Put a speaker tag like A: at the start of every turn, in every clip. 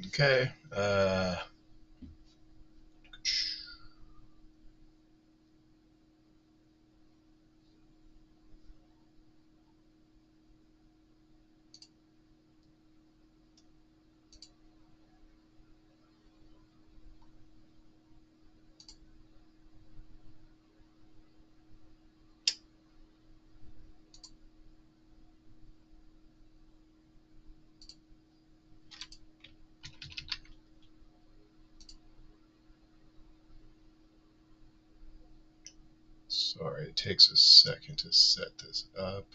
A: Okay. Sorry, it takes a second to set this up.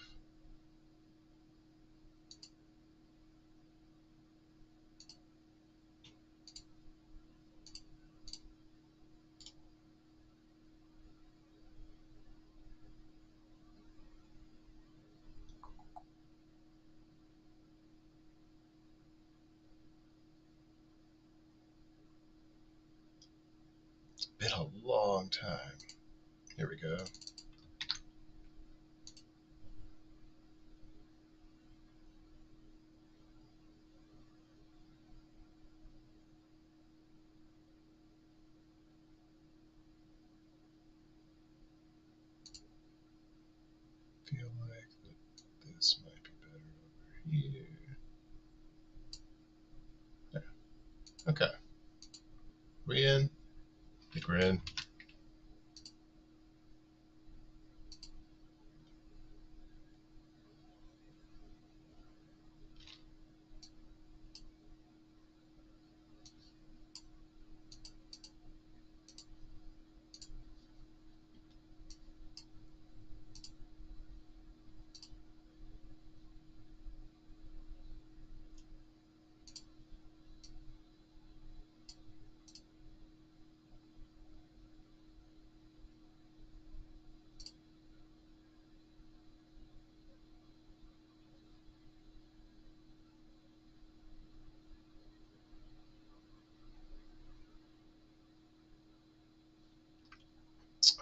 A: It's been a long time. Here we go. Feel like this might be better over here. There. Okay. We in? I think we're in.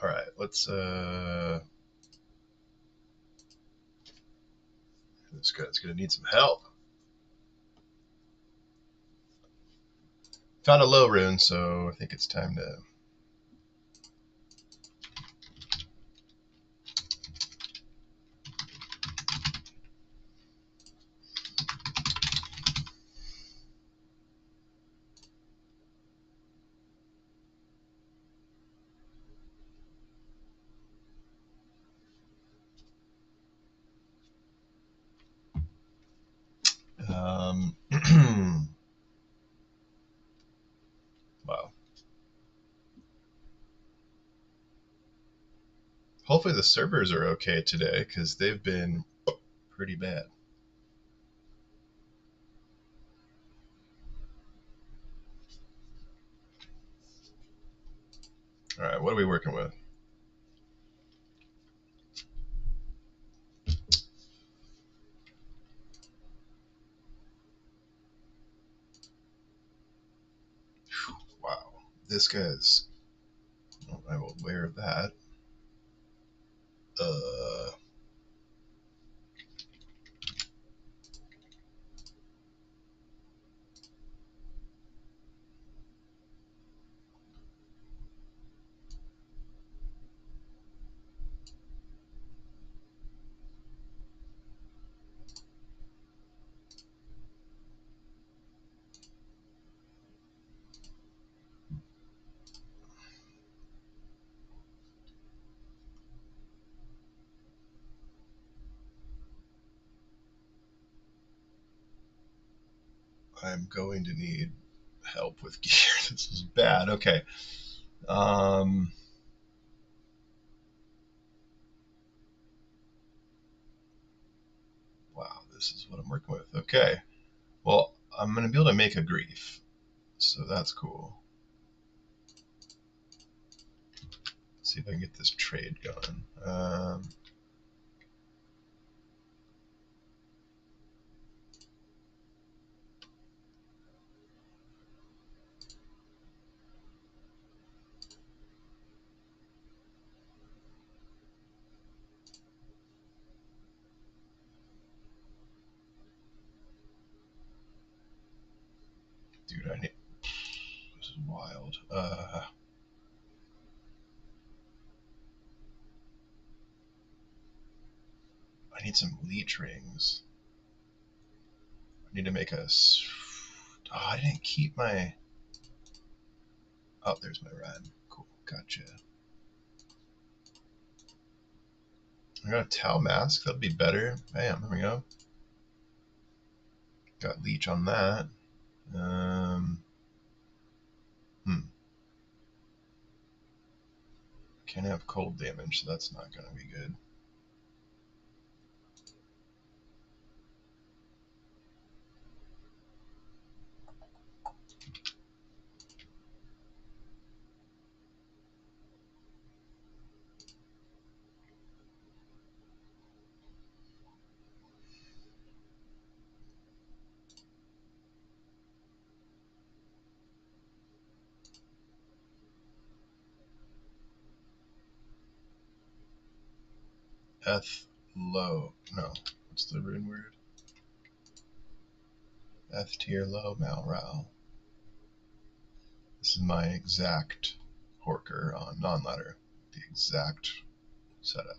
A: All right, let's this guy's gonna need some help. Found a low rune, so I think it's time to. Wow. Hopefully the servers are okay today because they've been pretty bad. All right, what are we working with? Wow, this guy's. Oh, I'm aware of that. Uh, I'm going to need help with gear. This is bad. Okay. Um, wow, this is what I'm working with. Okay. Well, I'm going to be able to make a grief, so that's cool. Let's see if I can get this trade going. Dude, I need. This is wild. I need some leech rings. I need to make a. Oh, I didn't keep my. Oh, there's my rad. Cool, gotcha. I got a Tau mask. That'll be better. Bam, there we go. Got leech on that. Can't have cold damage, so that's not going to be good. Eth low. No. What's the rune word? Eth tier low Malrao. This is my exact Horker on non-ladder. The exact setup.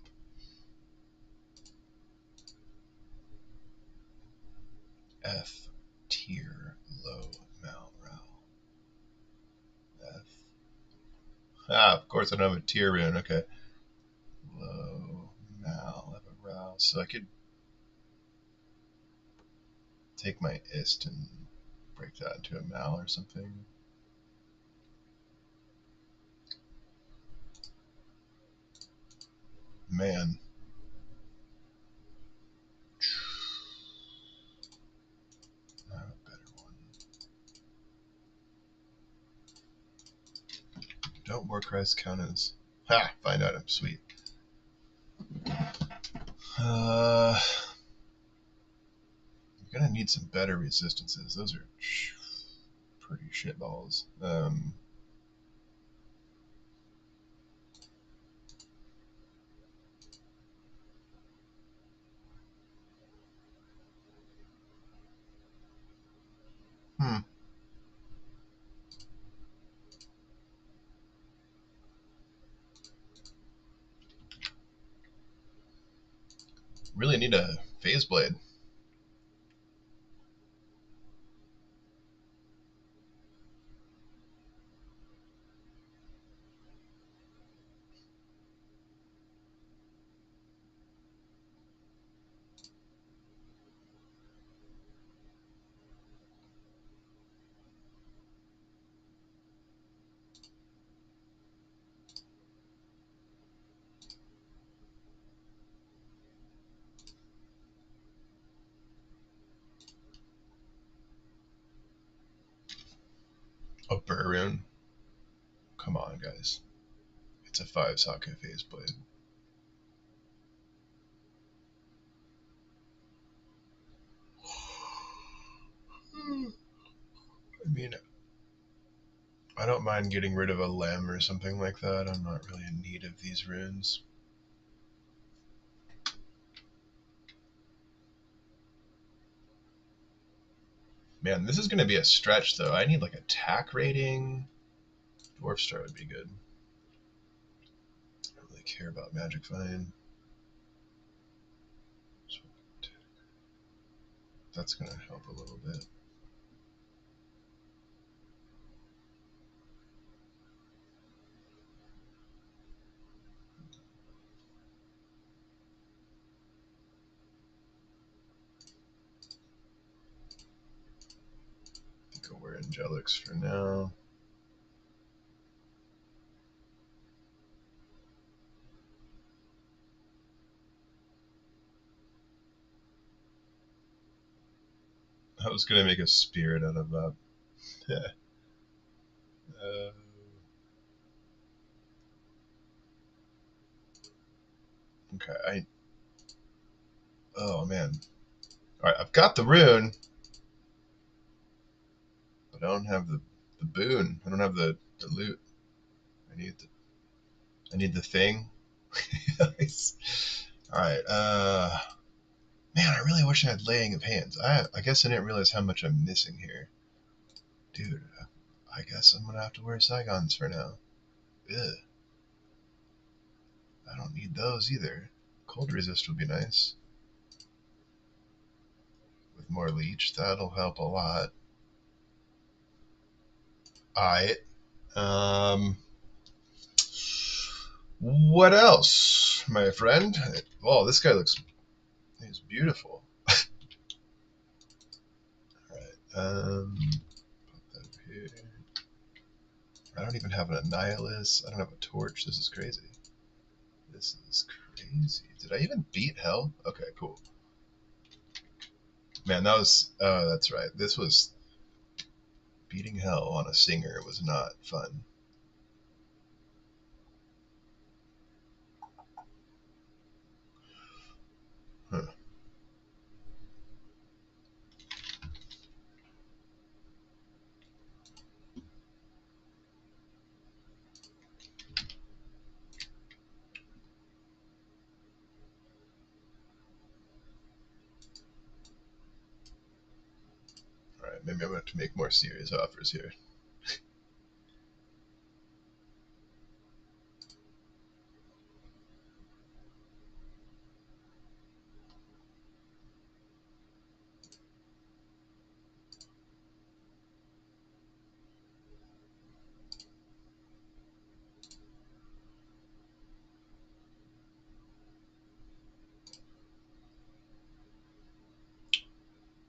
A: Eth tier low Malrao. Eth. Ah, of course I don't have a tier rune. Okay. Low Mal. I have a Rao. So I could take my ist and break that into a Mal or something. Man. I have a better one. Don't war cries count as. Ha! Find item. Sweet. You're gonna need some better resistances. Those are pretty shitballs. Really need a phase blade. A burr rune. Come on, guys. It's a 5 socket phase blade. I mean, I don't mind getting rid of a lem or something like that. I'm not really in need of these runes. Man, this is going to be a stretch, though. I need like attack rating. Dwarf Star would be good. I don't really care about Magic Find. That's going to help a little bit. I think I'll wear Angelics for now. I was going to make a spirit out of that. Okay, oh man. Alright, I've got the rune, but I don't have the boon. I don't have the loot. I need the thing. Alright, man, I really wish I had laying of hands. I guess I didn't realize how much I'm missing here. Dude, I guess I'm gonna have to wear Saigons for now. Ugh. I don't need those either. Cold resist would be nice. With more leech, that'll help a lot. Alright. What else, my friend? Oh, this guy looks... He's beautiful. Alright, put that here. I don't even have an Annihilus. I don't have a torch. This is crazy. This is crazy. Did I even beat hell? Okay, cool. Man, that was... Oh, that's right. This was... Beating hell on a singer was not fun. Huh. Alright, maybe I'm going to have to make more serious offers here.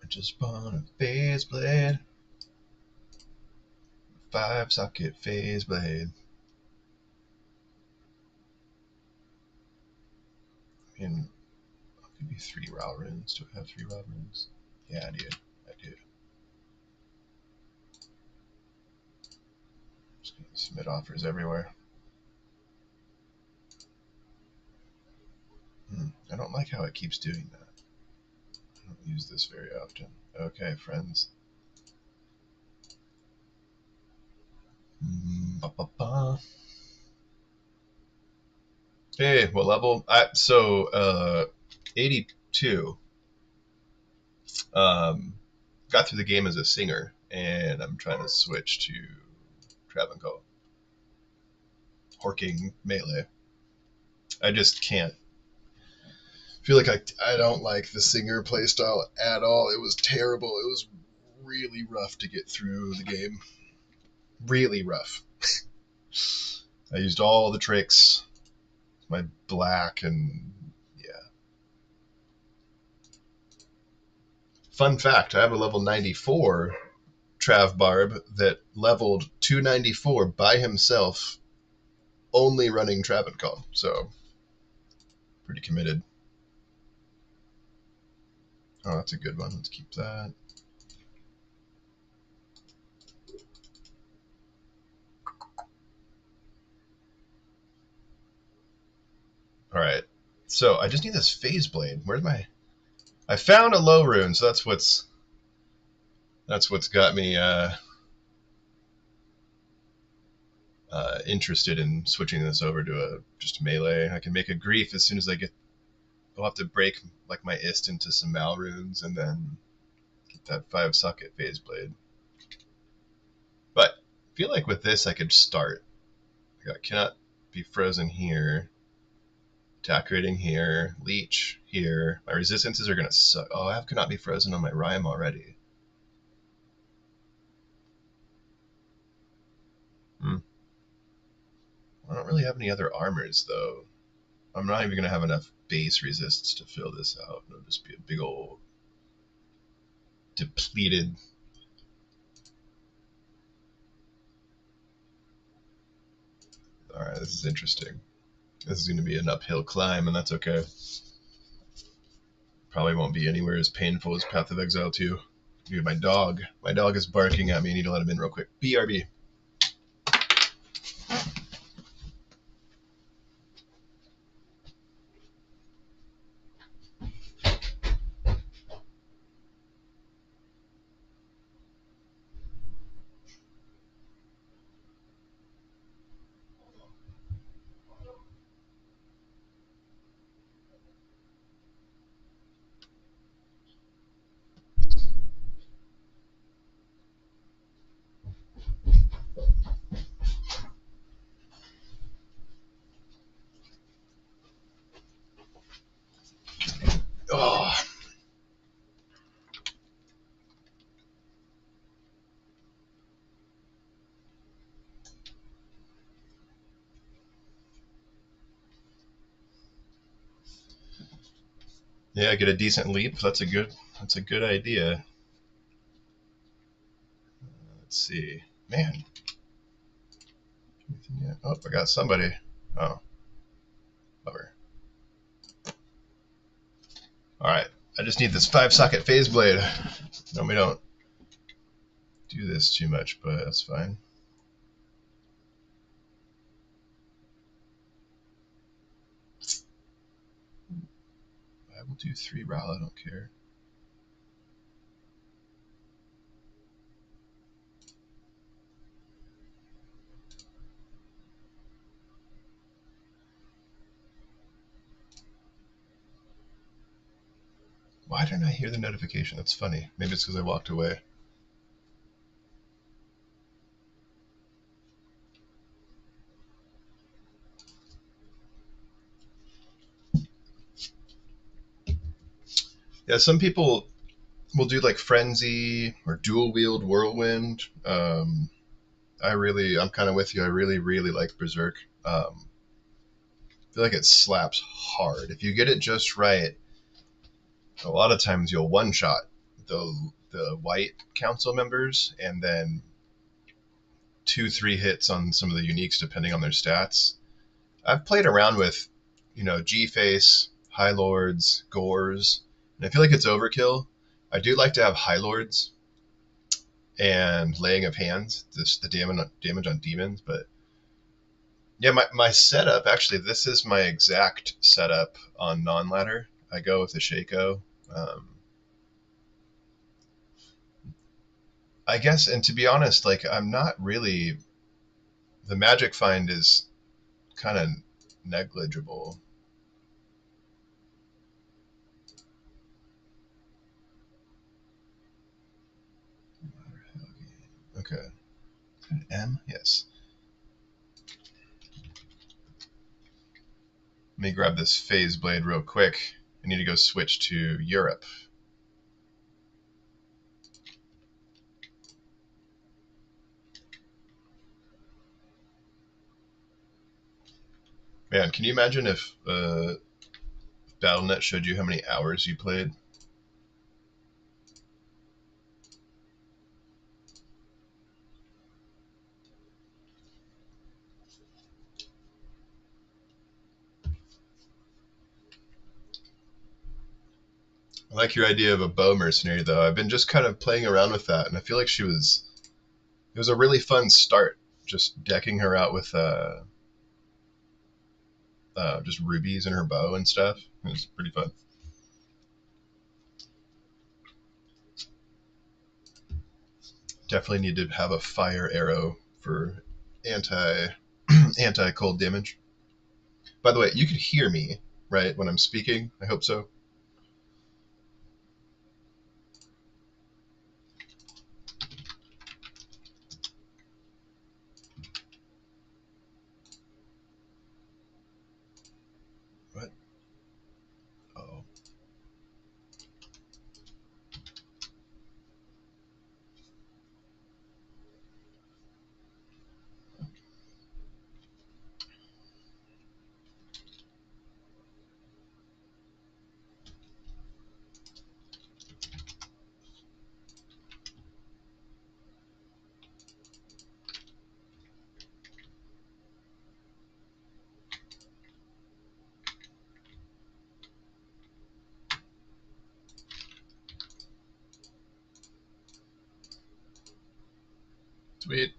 A: I just bought a phase blade. 5-socket phase blade. I mean, I'll give you 3 raw runes. Do I have 3 raw runes? Yeah, I do. I do. Just gonna submit offers everywhere. I don't like how it keeps doing that. I don't use this very often. Okay, friends. Ba -ba -ba. Hey, what level? 82. Got through the game as a singer, and I'm trying to switch to Travancore. Horking melee. I just can't. I feel like I don't like the singer playstyle at all. It was terrible. It was really rough to get through the game. Really rough. I used all the tricks. My black and yeah. Fun fact, I have a level 94 Trav Barb that leveled 294 by himself, only running Travancore. So, pretty committed. Oh, that's a good one. Let's keep that. Alright. So, I just need this phase blade. Where's my... I found a low rune, so that's what's got me interested in switching this over to just melee. I can make a grief as soon as I get... I'll have to break like my ist into some mal runes and then get that 5-socket phase blade. But I feel like with this I could start. I cannot be frozen here. Attack rating here. Leech here. My resistances are going to suck. Oh, I cannot be frozen on my Rhyme already. I don't really have any other armors, though. I'm not even going to have enough base resists to fill this out. It'll just be a big old depleted... Alright, this is interesting. This is going to be an uphill climb, and that's okay. Probably won't be anywhere as painful as Path of Exile 2. Dude, my dog. My dog is barking at me. I need to let him in real quick. BRB. Yeah, get a decent leap. That's a good idea. Let's see. Man. Oh, I got somebody. Oh, bummer. All right. I just need this 5-socket phase blade. No, we don't do this too much, but that's fine. I will do 3 RAL. I don't care. Why didn't I hear the notification? That's funny. Maybe it's because I walked away. Yeah, some people will do like Frenzy or dual wield Whirlwind. I'm kind of with you. I really like Berserk. I feel like it slaps hard. If you get it just right, a lot of times you'll one shot the white council members and then 2-3 hits on some of the uniques depending on their stats. I've played around with, G-Face, High Lords, Gores, and I feel like it's overkill. I do like to have High Lords and Laying of Hands, the damage on demons, but yeah, my setup, actually, this is my exact setup on non-ladder. I go with the Shaco. Um, I guess, and to be honest, like, I'm not really, the magic find is kind of negligible. Okay. M? Yes. Let me grab this phase blade real quick. I need to go switch to Europe. Man, can you imagine if BattleNet showed you how many hours you played? I like your idea of a bow mercenary, though. I've been just kind of playing around with that, and I feel like it was a really fun start, just decking her out with just rubies in her bow and stuff. It was pretty fun. Definitely need to have a fire arrow for anti anti cold damage. By the way, you can hear me, right, when I'm speaking. I hope so. What? Oh. Sweet.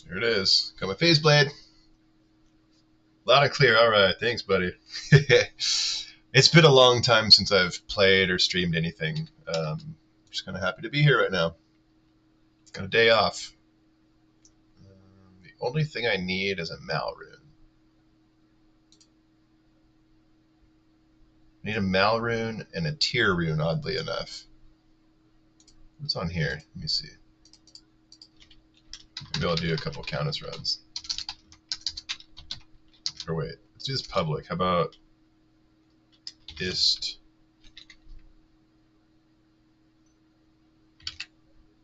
A: There it is. Got my phase blade. Loud and clear. All right. Thanks, buddy. It's been a long time since I've played or streamed anything. Just kind of happy to be here right now. Got a day off. The only thing I need is a Mal rune. I need a Mal rune and a Tier rune, oddly enough. What's on here? Let me see. Maybe I'll do a couple Countess runs. Or wait, let's do this public. How about Ist?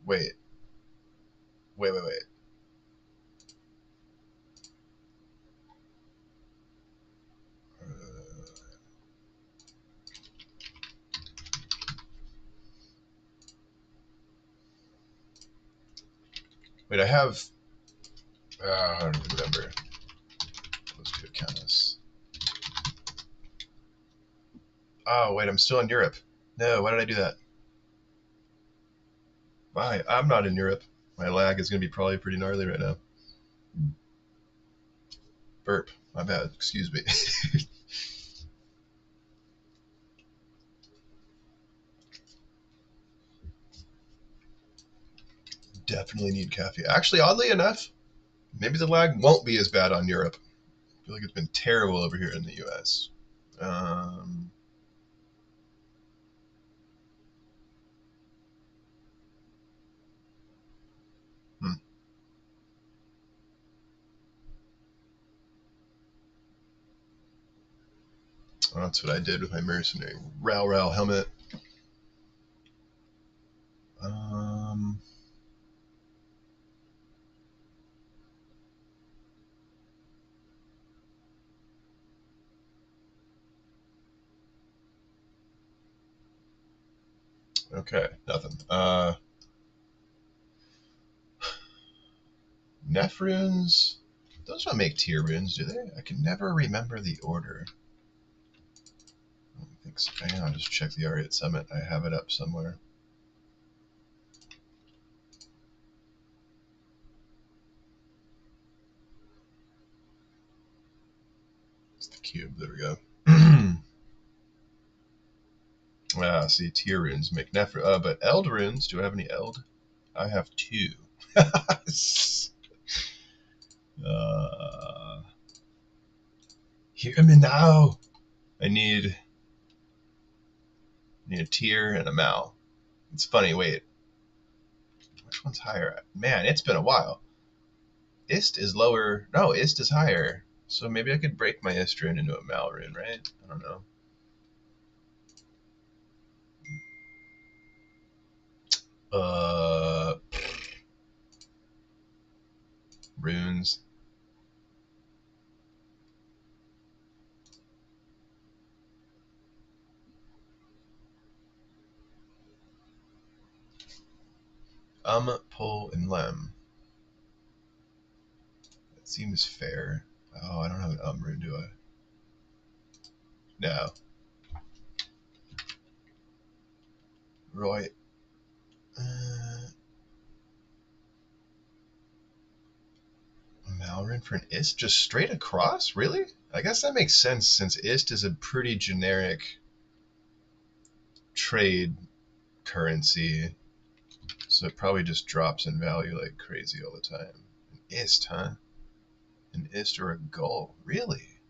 A: Wait. Wait. Wait, I have... I don't even remember. Let's do Canis. Oh, wait, I'm still in Europe. No, why did I do that? Why? I'm not in Europe. My lag is going to be probably pretty gnarly right now. Burp. My bad. Excuse me. Definitely need caffeine. Actually, oddly enough, maybe the lag won't be as bad on Europe. I feel like it's been terrible over here in the US. Um, hmm. Well, that's what I did with my mercenary. Ral helmet. Um, okay, nothing. Neph runes. Those don't make tier runes, do they? I can never remember the order. I don't think so. Hang on, just check the Ariat Summit. I have it up somewhere. It's the cube. There we go. See, tier runes make Neph. But Eld runes. Do I have any Eld? I have 2. Hear me now. I need a tier and a Mal. It's funny. Wait, which one's higher? Man, it's been a while. Ist is lower. No, Ist is higher. So maybe I could break my Ist rune into a Mal rune, right? I don't know. Runes. Pull, and Lem. That seems fair. Oh, I don't have an rune, do I? No. Right. Malrune for an Ist? Just straight across? Really? I guess that makes sense since Ist is a pretty generic trade currency. So it probably just drops in value like crazy all the time. An Ist, huh? An Ist or a Gull? Really?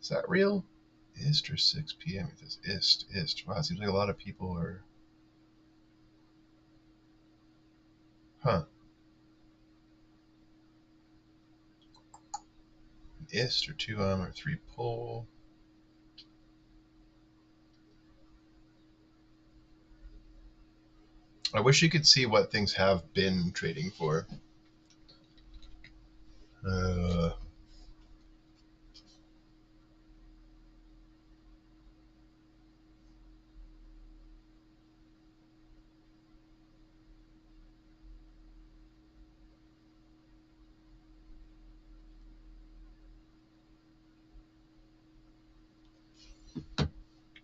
A: Is that real? Ist or 6 p.m. It says Ist. Wow, it seems like a lot of people are... Huh. Ist or 2 or 3 pull. I wish you could see what things have been trading for.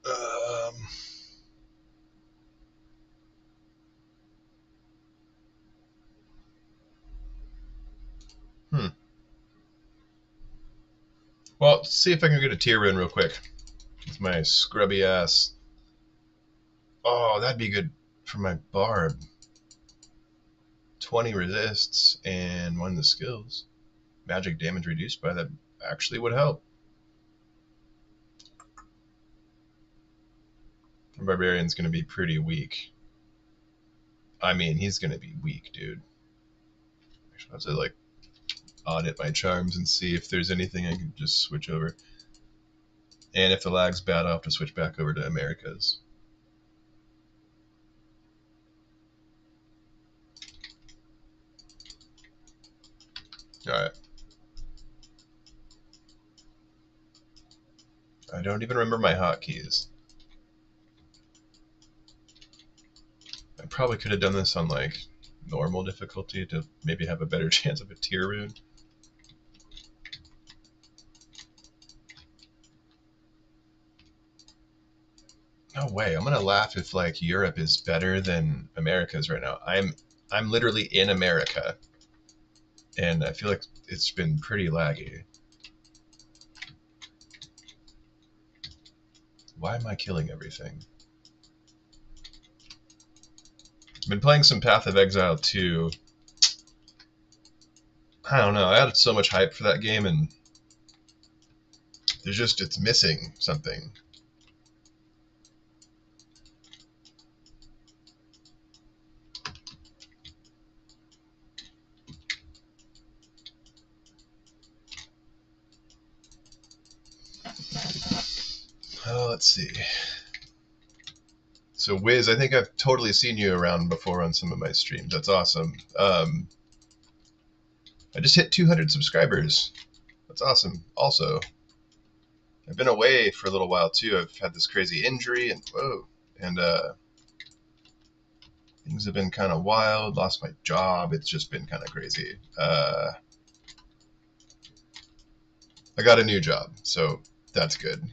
A: Um, hmm. Well, let's see if I can get a tier rune real quick. With my scrubby ass. Oh, that'd be good for my barb. 20 resists and 1 of the skills. Magic damage reduced by that actually would help. The barbarian's going to be pretty weak. I mean, he's going to be weak, dude. I have to like audit my charms and see if there's anything I can just switch over. And if the lag's bad, I'll have to switch back over to Americas. Alright. I don't even remember my hotkeys. I probably could have done this on like normal difficulty to maybe have a better chance of a tier rune. No way. I'm gonna laugh if like Europe is better than America's right now. I'm literally in America, and I feel like it's been pretty laggy. Why am I killing everything? I've been playing some Path of Exile 2. I don't know. I had so much hype for that game, and it's missing something. Oh, let's see. So Wiz, I think I've totally seen you around before on some of my streams. That's awesome. I just hit 200 subscribers. That's awesome. Also, I've been away for a little while too. I've had this crazy injury and things have been kind of wild. Lost my job. It's just been kind of crazy. I got a new job, so that's good.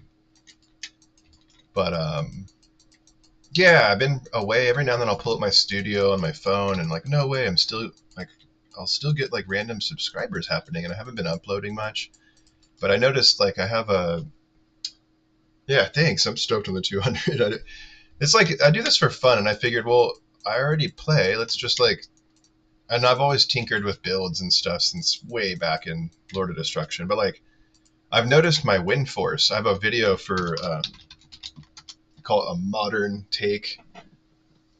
A: But yeah, I've been away. Every now and then I'll pull up my studio on my phone and like, no way, I'm still like, I'll still get like random subscribers happening, and I haven't been uploading much. But I noticed like I have yeah, thanks. I'm stoked on the 200. It's like I do this for fun, and I figured, well, I already play. Let's just like, and I've always tinkered with builds and stuff since way back in Lord of Destruction. But like, I've noticed my win force. I have a video for call it a modern take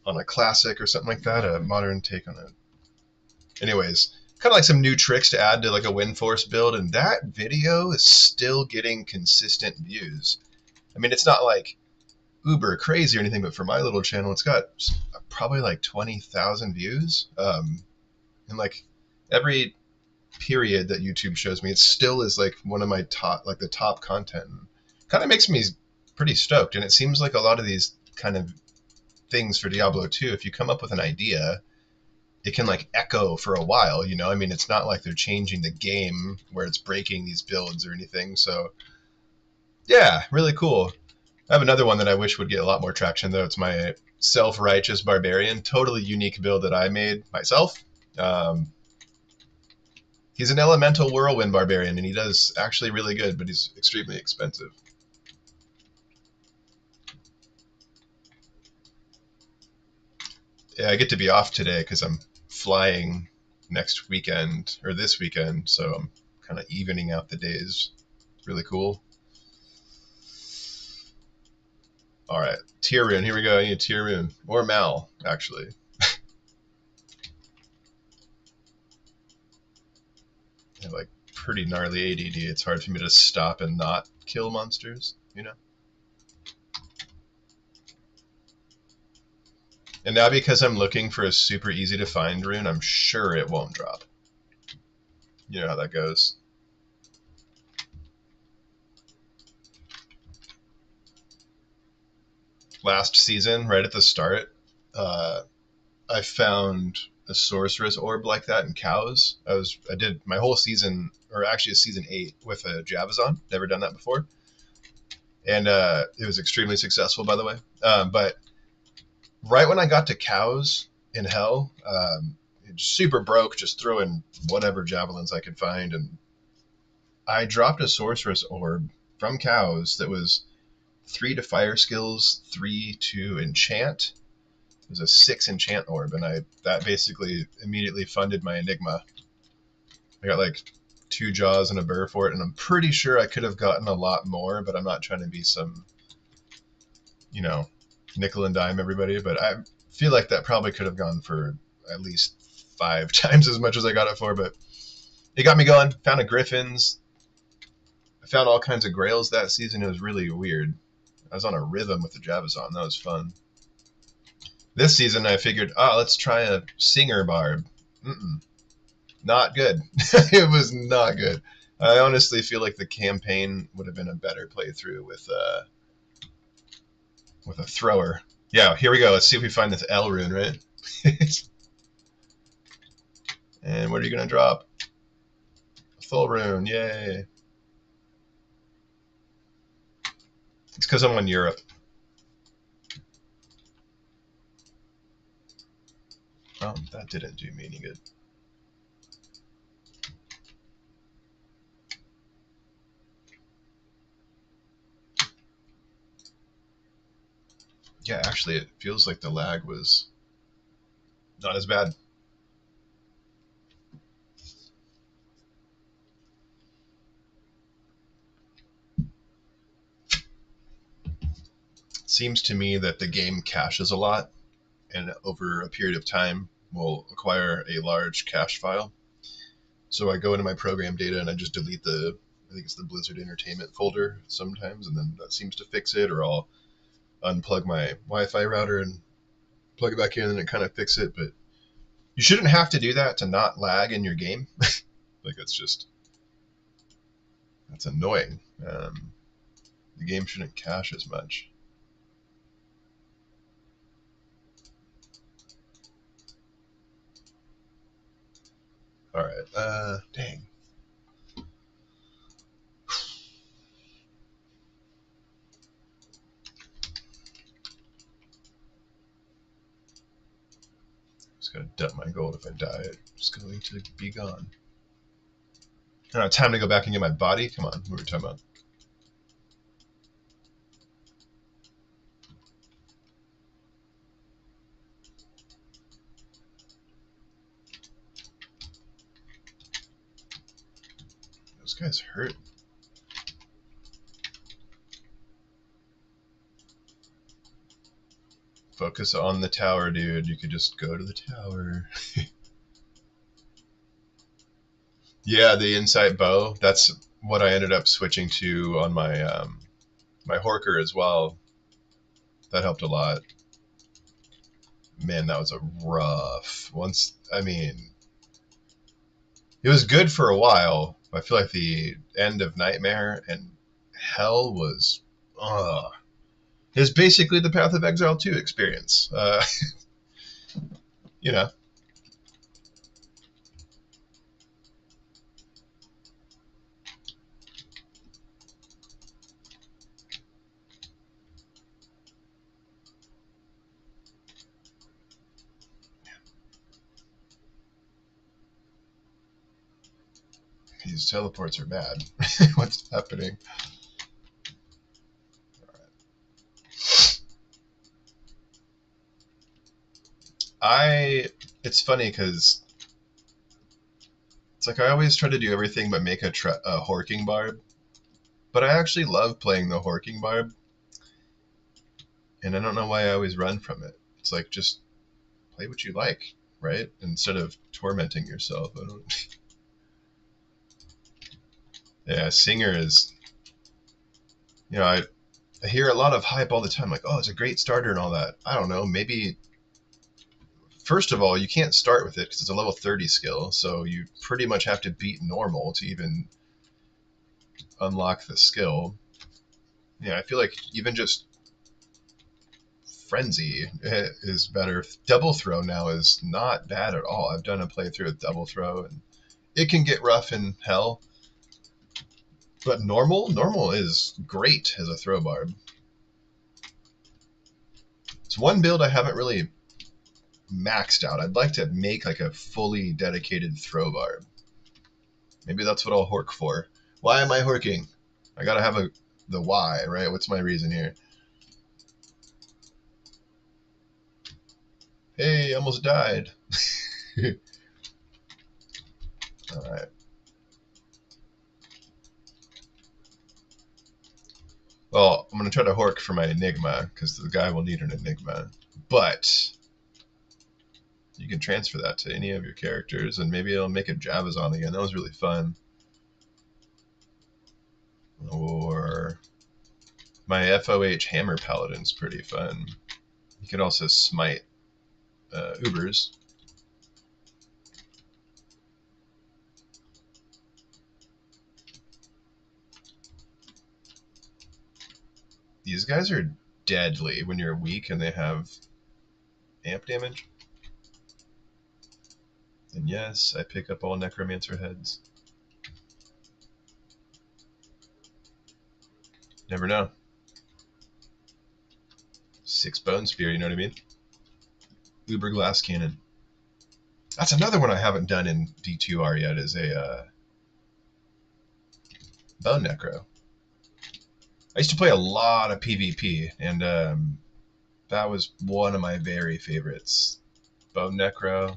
A: on a classic or something like that. A modern take on a. Anyways, kind of like some new tricks to add to like a win force build, and that video is still getting consistent views. I mean, it's not like uber crazy or anything, but for my little channel, it's got probably like 20,000 views. And like every period that YouTube shows me, it still is like one of my top, like the top content. Kind of makes me pretty stoked. And it seems like a lot of these kind of things for Diablo 2, if you come up with an idea, it can like echo for a while, you know? I mean, it's not like they're changing the game where it's breaking these builds or anything. So yeah, really cool. I have another one that I wish would get a lot more traction, though. It's my self-righteous barbarian, totally unique build that I made myself. He's an elemental whirlwind barbarian, and he does actually really good, but he's extremely expensive. Yeah, I get to be off today because I'm flying next weekend, or this weekend, so I'm kind of evening out the days. It's really cool. All right, tier rune. Here we go. I need a tier rune. Or Mal, actually. I have like pretty gnarly ADD. It's hard for me to stop and not kill monsters, you know? And now because I'm looking for a super easy to find rune, I'm sure it won't drop. You know how that goes. Last season, right at the start, I found a sorceress orb like that in cows. I did my whole season, or actually a season 8 with a Javazon. Never done that before. And it was extremely successful, by the way. But right when I got to cows in hell, super broke, just throwing whatever javelins I could find, and I dropped a sorceress orb from cows that was 3 to fire skills, 3 to enchant. It was a 6 enchant orb, and that basically immediately funded my Enigma. I got like 2 jaws and a burr for it, and I'm pretty sure I could have gotten a lot more, but I'm not trying to be some, you know, nickel and dime everybody, but I feel like that probably could have gone for at least 5 times as much as I got it for, but it got me going. Found a Griffin's. I found all kinds of grails that season. It was really weird. I was on a rhythm with the Javazon. That was fun. This season, I figured, let's try a Singer Barb. Not good. It was not good. I honestly feel like the campaign would have been a better playthrough with a thrower. Yeah, here we go. Let's see if we find this L rune, right? And what are you going to drop? A full rune, yay. It's because I'm on Europe. Oh, that didn't do me any good. Yeah, actually, it feels like the lag was not as bad. Seems to me that the game caches a lot, and over a period of time will acquire a large cache file. So I go into my program data and I just delete I think it's the Blizzard Entertainment folder sometimes, and then that seems to fix it, or I'll unplug my Wi-Fi router and plug it back in and it kind of fix it. But you shouldn't have to do that to not lag in your game. Like, that's annoying. The game shouldn't cache as much. All right. Dang. Just gotta dump my gold. If I die, it's going to be gone. I don't have time to go back and get my body. Come on, what were we talking about? Those guys hurt. Focus on the tower, dude. You could just go to the tower. Yeah, the insight bow. That's what I ended up switching to on my Horker as well. That helped a lot. Man, that was a rough. I mean, it was good for a while. I feel like the end of Nightmare and Hell was, it's basically the Path of Exile 2 experience. You know, these teleports are bad. What's happening? It's funny because it's like I always try to do everything but make a Horking Barb. But I actually love playing the Horking Barb. And I don't know why I always run from it. It's like, just play what you like, right? Instead of tormenting yourself. Yeah, Singer is, I hear a lot of hype all the time, like, oh, it's a great starter and all that. I don't know, maybe, first of all, you can't start with it because it's a level 30 skill, so you pretty much have to beat normal to even unlock the skill. Yeah, I feel like even just Frenzy is better. Double Throw now is not bad at all. I've done a playthrough with Double Throw, and it can get rough in Hell. But normal is great as a throw barb. It's one build I haven't really maxed out. I'd like to make like a fully dedicated throw barb. Maybe that's what I'll hork for. Why am I horking? I gotta have the why, right? What's my reason here? Hey, almost died. Alright. Well, I'm gonna try to hork for my Enigma, because the guy will need an Enigma. But you can transfer that to any of your characters, and maybe it'll make a Javazon again. That was really fun. Or my FOH Hammer Paladin's pretty fun. You could also smite Ubers. These guys are deadly when you're weak and they have amp damage. And yes, I pick up all necromancer heads. Never know. 6 bone spear, you know what I mean? Uber glass cannon. That's another one I haven't done in D2R yet, is a bone necro. I used to play a lot of PvP, and that was one of my very favorites. Bone necro.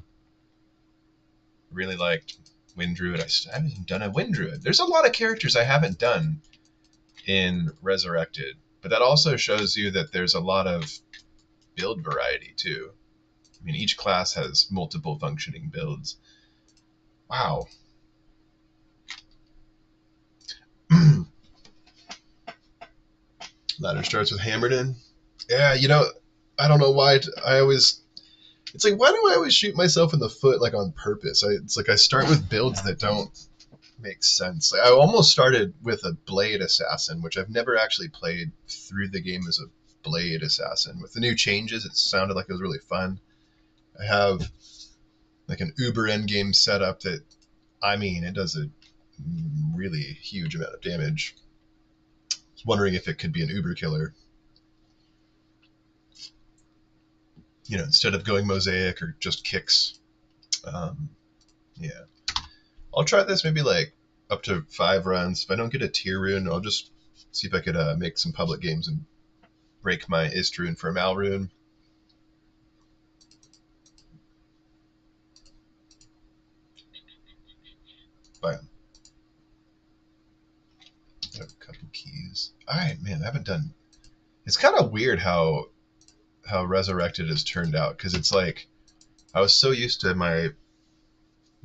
A: Really liked Wind Druid. I haven't even done a Wind Druid. There's a lot of characters I haven't done in Resurrected, but that also shows you that there's a lot of build variety too. I mean, each class has multiple functioning builds. Wow. Ladder starts with hammered in. Yeah, you know, I don't know why I always. It's like, why do I always shoot myself in the foot like on purpose? It's like I start with builds that don't make sense. Like, I almost started with a blade assassin, which I've never actually played through the game as a blade assassin. With the new changes, it sounded like it was really fun. I have like an uber endgame setup that, I mean, it does a really huge amount of damage. I was wondering if it could be an uber killer. You know, instead of going mosaic or just kicks. Yeah. I'll try this maybe like up to 5 runs. If I don't get a tier rune, I'll just see if I could make some public games and break my Ist rune for a Mal rune. Bam. Got a couple keys. Alright, man, I haven't done... It's kind of weird how Resurrected has turned out, because it's like, I was so used to my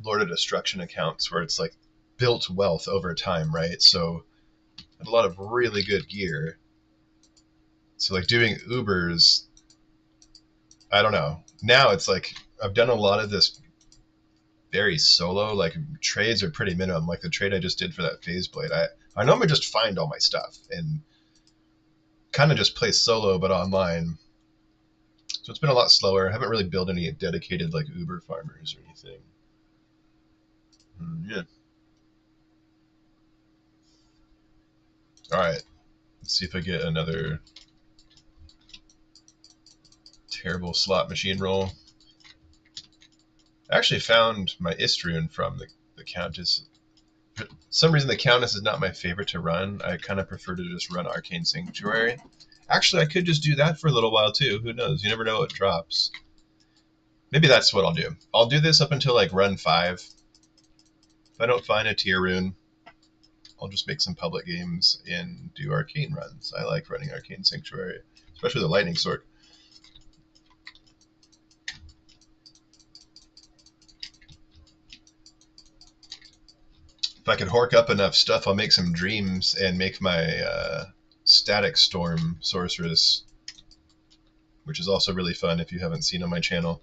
A: Lord of Destruction accounts where it's like built wealth over time, right? So I had a lot of really good gear. So like doing Ubers, I don't know. Now it's like I've done a lot of this very solo. Like trades are pretty minimum. Like the trade I just did for that phase blade, I normally just find all my stuff and kind of just play solo but online. So it's been a lot slower. I haven't really built any dedicated like Uber farmers or anything. Yeah. All right. Let's see if I get another terrible slot machine roll. I actually found my Ist rune from the Countess. For some reason, the Countess is not my favorite to run. I kind of prefer to just run Arcane Sanctuary. Actually, I could just do that for a little while too. Who knows? You never know what drops. Maybe that's what I'll do. I'll do this up until like run 5. If I don't find a tier rune, I'll just make some public games and do Arcane runs. I like running Arcane Sanctuary, especially the Lightning Sword. If I can hork up enough stuff, I'll make some dreams and make my Static Storm Sorceress, which is also really fun if you haven't seen on my channel.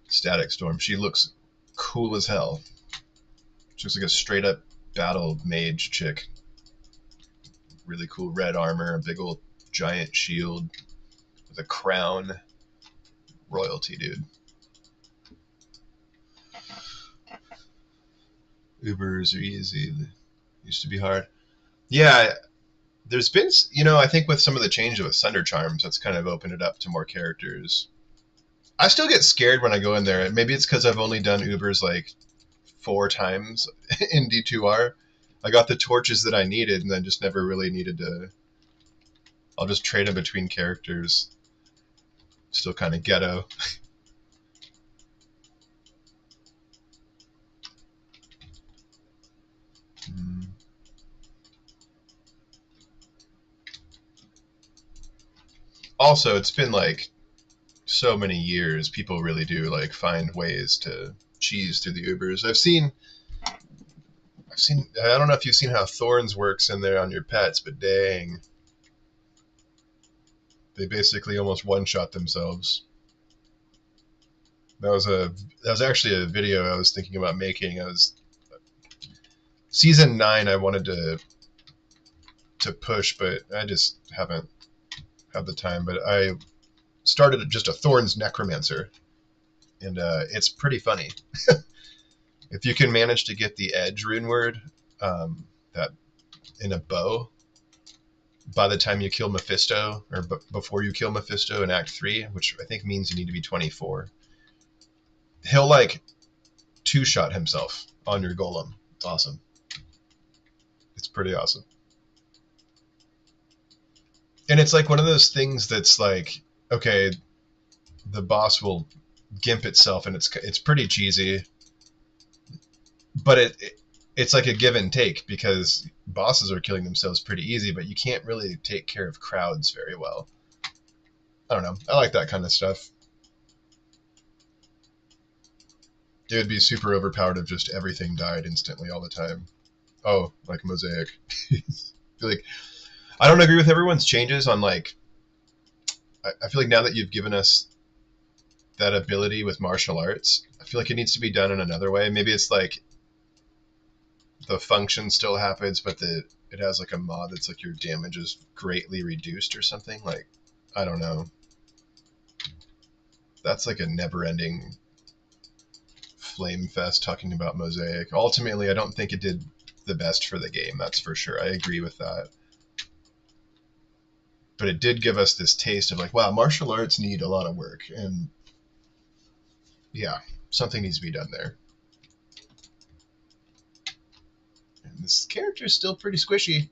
A: Static Storm. She looks cool as hell. She looks like a straight up battle mage chick. Really cool red armor, a big old giant shield with a crown. Royalty, dude. Ubers are easy. They used to be hard. Yeah, there's been, you know, I think with some of the changes with Sunder Charms, that's kind of opened it up to more characters. I still get scared when I go in there. Maybe it's because I've only done Ubers like 4 times in D2R. I got the torches that I needed and then just never really needed to... I'll just trade them between characters. Still kind of ghetto. Also, it's been like so many years. People really do like find ways to cheese through the Ubers. I've seen, I don't know if you've seen how Thorns works in there on your pets, but dang. They basically almost one-shot themselves. That was actually a video I was thinking about making. Season 9 I wanted to push, but I just haven't had the time. But I started just a Thorns Necromancer, and it's pretty funny. If you can manage to get the edge rune word that in a bow, by the time you kill Mephisto, or before you kill Mephisto in Act 3, which I think means you need to be 24, he'll like two-shot himself on your golem. It's awesome. It's pretty awesome. And it's like one of those things that's like, okay, the boss will gimp itself, and it's pretty cheesy, but it's like a give and take, because bosses are killing themselves pretty easy, but you can't really take care of crowds very well. I don't know. I like that kind of stuff. It would be super overpowered if just everything died instantly all the time. Oh, like Mosaic. Like, I don't agree with everyone's changes on like. I feel like now that you've given us that ability with martial arts, I feel like it needs to be done in another way. Maybe it's like the function still happens, but it has like a mod that's like your damage is greatly reduced or something. Like, I don't know. That's like a never-ending flame fest talking about Mosaic. Ultimately, I don't think it did the best for the game, that's for sure. I agree with that. But it did give us this taste of like, wow, martial arts need a lot of work, and yeah, something needs to be done there. And this character is still pretty squishy.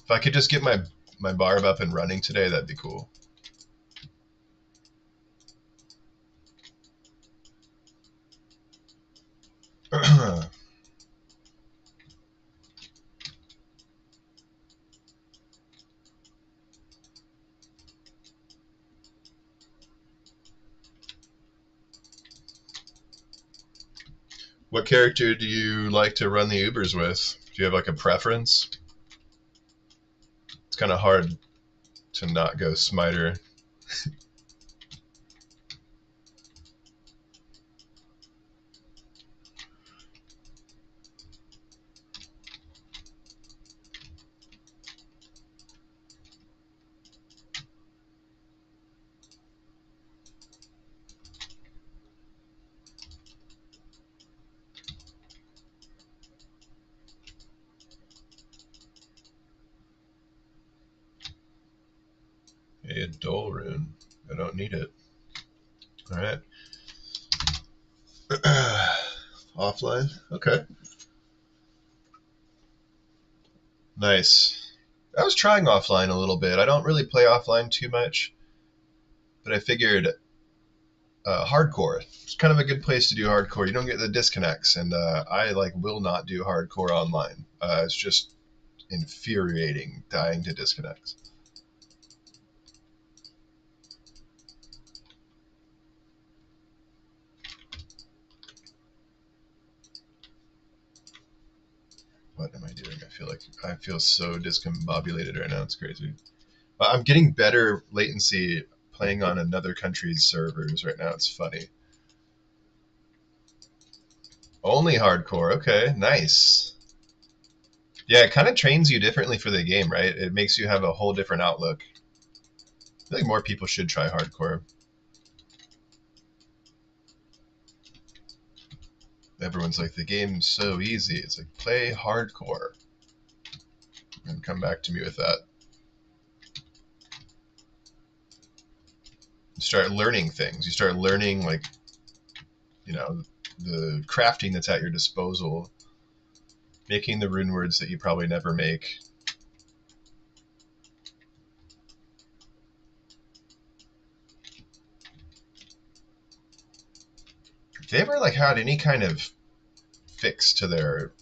A: If I could just get my barb up and running today, that'd be cool. What character do you like to run the Ubers with? Do you have like a preference? It's kind of hard to not go Smiter. A dull rune. I don't need it. All right. Offline. Okay. Nice. I was trying offline a little bit. I don't really play offline too much, but I figured hardcore. It's kind of a good place to do hardcore. You don't get the disconnects, and I like will not do hardcore online. It's just infuriating dying to disconnects. What am I doing? I feel so discombobulated right now. It's crazy. I'm getting better latency playing on another country's servers right now. It's funny. Only hardcore. Okay, nice. Yeah, it kind of trains you differently for the game, right? It makes you have a whole different outlook. I feel like more people should try hardcore. Everyone's like, the game's so easy. It's like, play hardcore. And come back to me with that. You start learning things. You start learning, like, you know, the crafting that's at your disposal. Making the rune words that you probably never make. If they ever, like, had any kind of fix to their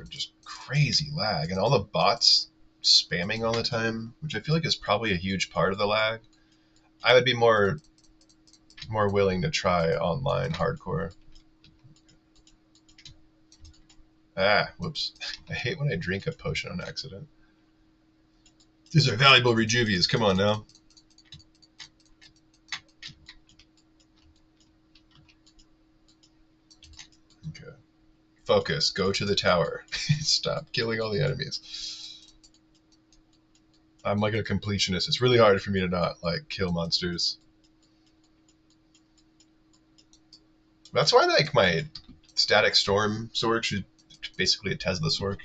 A: just crazy lag, and all the bots spamming all the time, which I feel like is probably a huge part of the lag, I would be more willing to try online hardcore. Ah, whoops. I hate when I drink a potion on accident. These are valuable rejuvias. Come on now. Okay. Focus. Go to the tower. Stop killing all the enemies. I'm like a completionist. It's really hard for me to not like kill monsters. That's why like my static storm sword, she's basically a Tesla sword.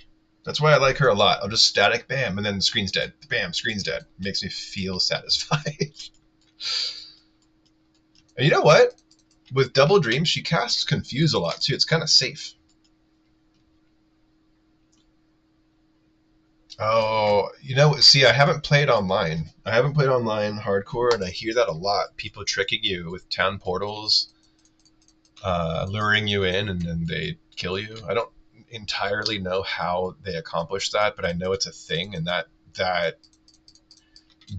A: That's why I like her a lot. I'll just static, bam, and then the screen's dead. Bam, screen's dead. It makes me feel satisfied. And you know what? With Double Dream, she casts Confuse a lot too. It's kind of safe. Oh, see, I haven't played online. I haven't played online hardcore, and I hear that a lot. People tricking you with town portals, luring you in, and then they kill you. I don't entirely know how they accomplish that, but I know it's a thing, and that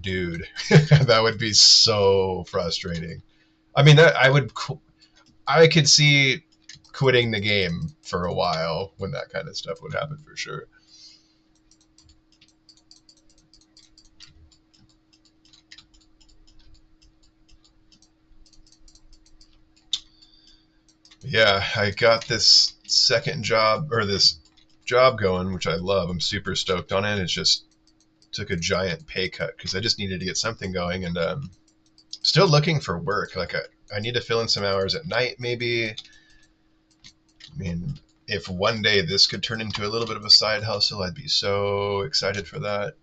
A: dude, that would be so frustrating. I mean, that I could see quitting the game for a while when that kind of stuff would happen for sure. Yeah, I got this second job or this job going, which I love. I'm super stoked on it. It just took a giant pay cut because I just needed to get something going, and still looking for work. Like I need to fill in some hours at night, maybe. I mean, if one day this could turn into a little bit of a side hustle, I'd be so excited for that.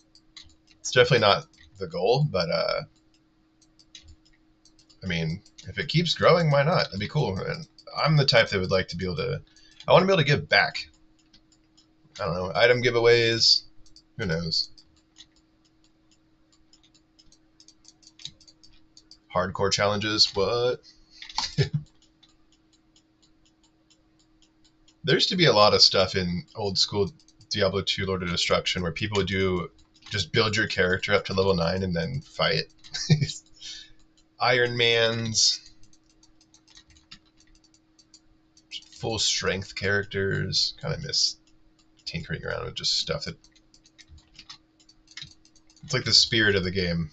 A: It's definitely not the goal, but I mean, if it keeps growing, why not? That'd be cool. And I'm the type that would like to be able to. I want to be able to give back. I don't know, item giveaways. Who knows? Hardcore challenges. What? There used to be a lot of stuff in old school Diablo 2 Lord of Destruction where people would do just build your character up to level 9 and then fight. Iron Man's, full strength characters. Kind of miss tinkering around with just stuff that. It's like the spirit of the game.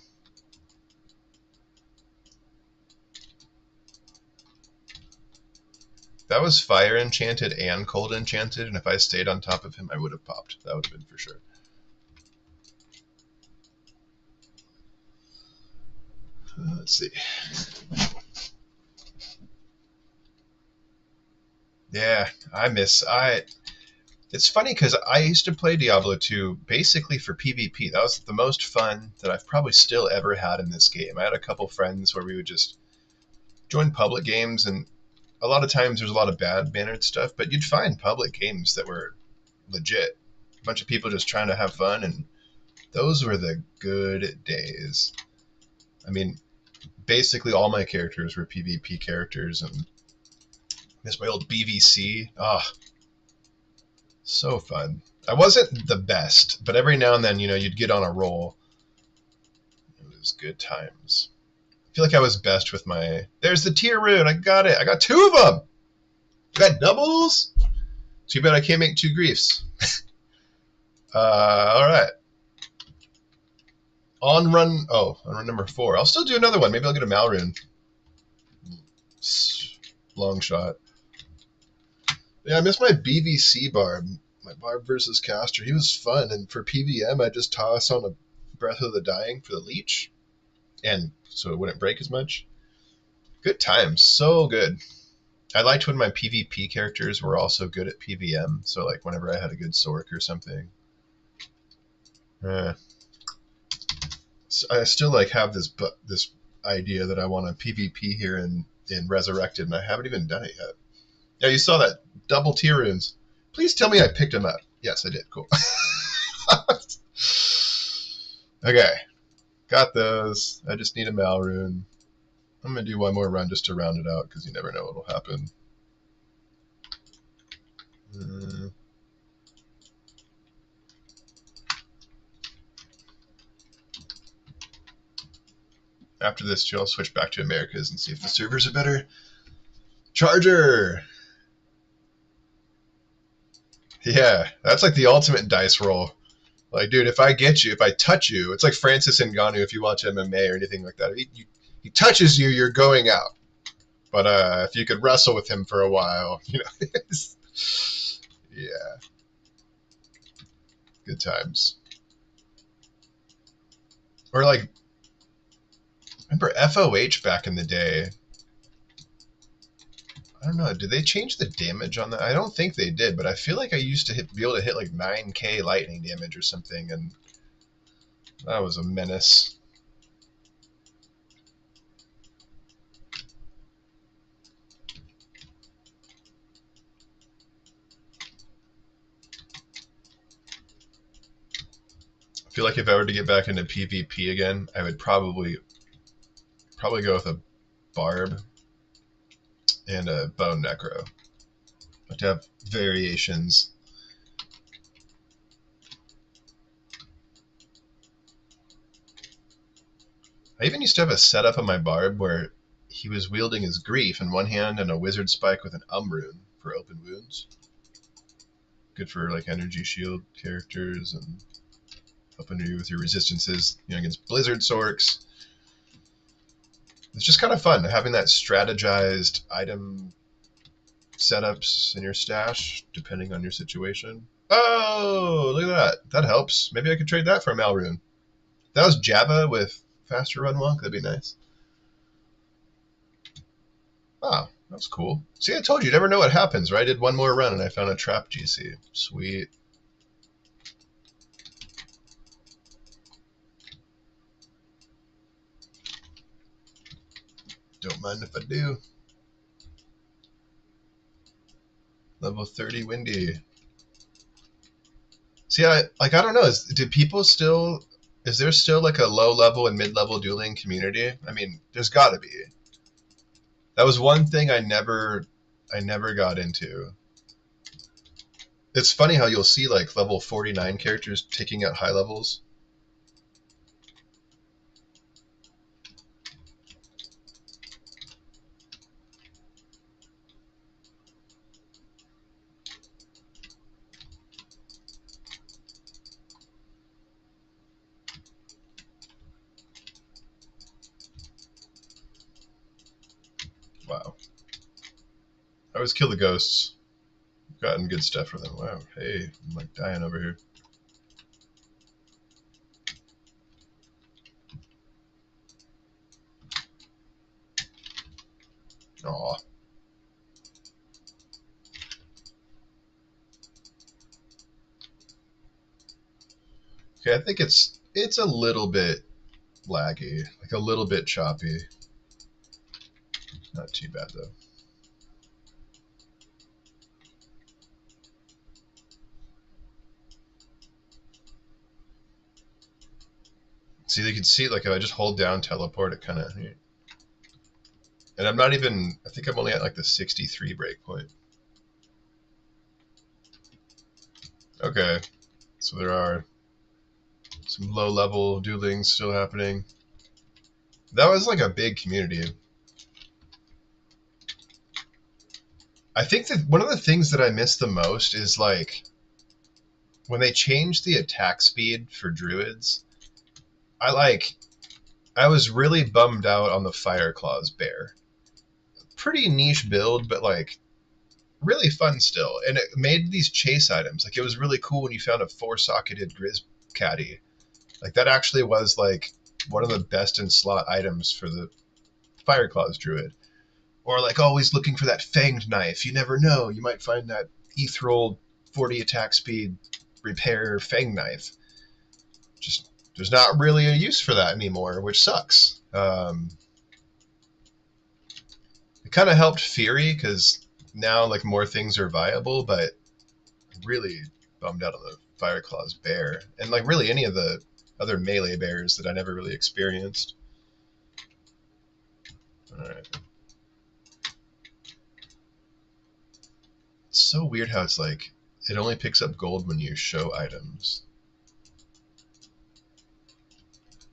A: That was fire enchanted and cold enchanted, and if I stayed on top of him, I would have popped. That would have been for sure. Let's see. Yeah, It's funny because I used to play Diablo 2 basically for PvP. That was the most fun that I've probably still ever had in this game. I had a couple friends where we would just join public games, and a lot of times there's a lot of bad bannered stuff, but you'd find public games that were legit. A bunch of people just trying to have fun, and those were the good days. I mean, basically all my characters were PvP characters, and this my old BVC. Ah, oh, so fun. I wasn't the best, but every now and then, you'd get on a roll. It was good times. I feel like I was best with my. There's the tier rune. I got it. I got 2 of them. You got doubles? Too bad I can't make 2 griefs. All right. On run number 4. I'll still do another one. Maybe I'll get a Mal rune. Long shot. Yeah, I miss my BVC barb. My barb versus caster. He was fun, and for PVM, I just toss on a Breath of the Dying for the leech, and so it wouldn't break as much. Good times, so good. I liked when my PvP characters were also good at PVM. So like whenever I had a good Sork or something. So I still like have this idea that I want a PvP here in Resurrected, and I haven't even done it yet. Yeah, you saw that. Double tier runes. Please tell me I picked them up. Yes, I did. Cool. Okay. Got those. I just need a Mal rune. I'm going to do one more run just to round it out because you never know what will happen. After this, too, I'll switch back to Americas and see if the servers are better. Charger! Yeah, that's like the ultimate dice roll. Like, dude, if I get you, if I touch you, it's like Francis Ngannou if you watch MMA or anything like that. If he touches you, you're going out. But if you could wrestle with him for a while, yeah, good times. Or like, remember FOH back in the day? I don't know. Did they change the damage on that? I don't think they did, but I feel like I used to be able to hit like 9k lightning damage or something, and that was a menace. I feel like if I were to get back into PvP again, I would probably go with a barb and a bone necro. But to have variations. I even used to have a setup on my barb where he was wielding his grief in one hand and a wizard spike with an rune for open wounds. Good for like energy shield characters and helping you with your resistances, against blizzard sorks. It's just kind of fun having that strategized item setups in your stash depending on your situation. Oh, look at that. That helps. Maybe I could trade that for a Malrune. If that was Java with faster run walk, that'd be nice. Ah, that was cool. See, I told you, you never know what happens, right? I did one more run and I found a trap GC. Sweet. Don't mind if I do. Level 30 Windy. See, I don't know. Is there still like a low level and mid level dueling community? I mean, there's got to be. That was one thing I never got into. It's funny how you'll see like level 49 characters taking out high levels. Wow. I always kill the ghosts. Gotten good stuff for them. Wow. Hey, I'm like dying over here. Aw. Okay, I think it's a little bit laggy, like a little bit choppy. Not too bad though. See, you can see like if I just hold down teleport, it kind of. And I'm not even. I think I'm only at like the 63 breakpoint. Okay, so there are some low-level dueling still happening. That was like a big community. I think that one of the things that I miss the most is like when they changed the attack speed for druids. I was really bummed out on the Fire Claws bear. Pretty niche build, but like really fun still. And it made these chase items. Like it was really cool when you found a 4-socketed Grizz Caddy. Like that actually was like one of the best in slot items for the Fire Claws druid. Or like always looking for that fanged knife. You never know. You might find that ethereal 40 attack speed repair fang knife. Just there's not really a use for that anymore, which sucks. It kind of helped Fury because now like more things are viable, but really bummed out on the Fire Claws bear and like really any of the other melee bears that I never really experienced. All right. It's so weird how it's like it only picks up gold when you show items.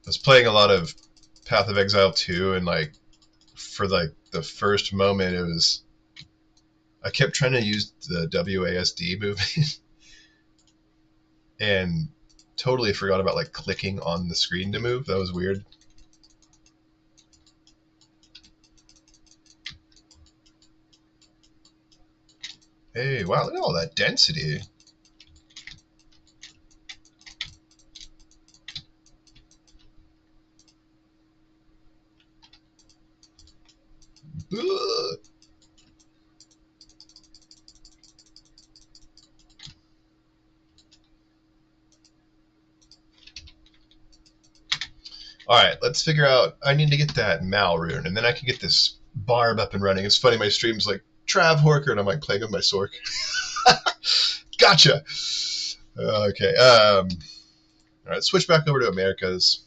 A: I was playing a lot of Path of Exile 2 and like for like the first moment it was I kept trying to use the WASD movement and totally forgot about like clicking on the screen to move. That was weird. Hey, wow, look at all that density. Ugh. Alright, let's figure out. I need to get that Mal rune, and then I can get this barb up and running. It's funny, my stream's like Trav Horker, and I'm like playing with my Sork. Gotcha! Okay, alright, switch back over to Americas.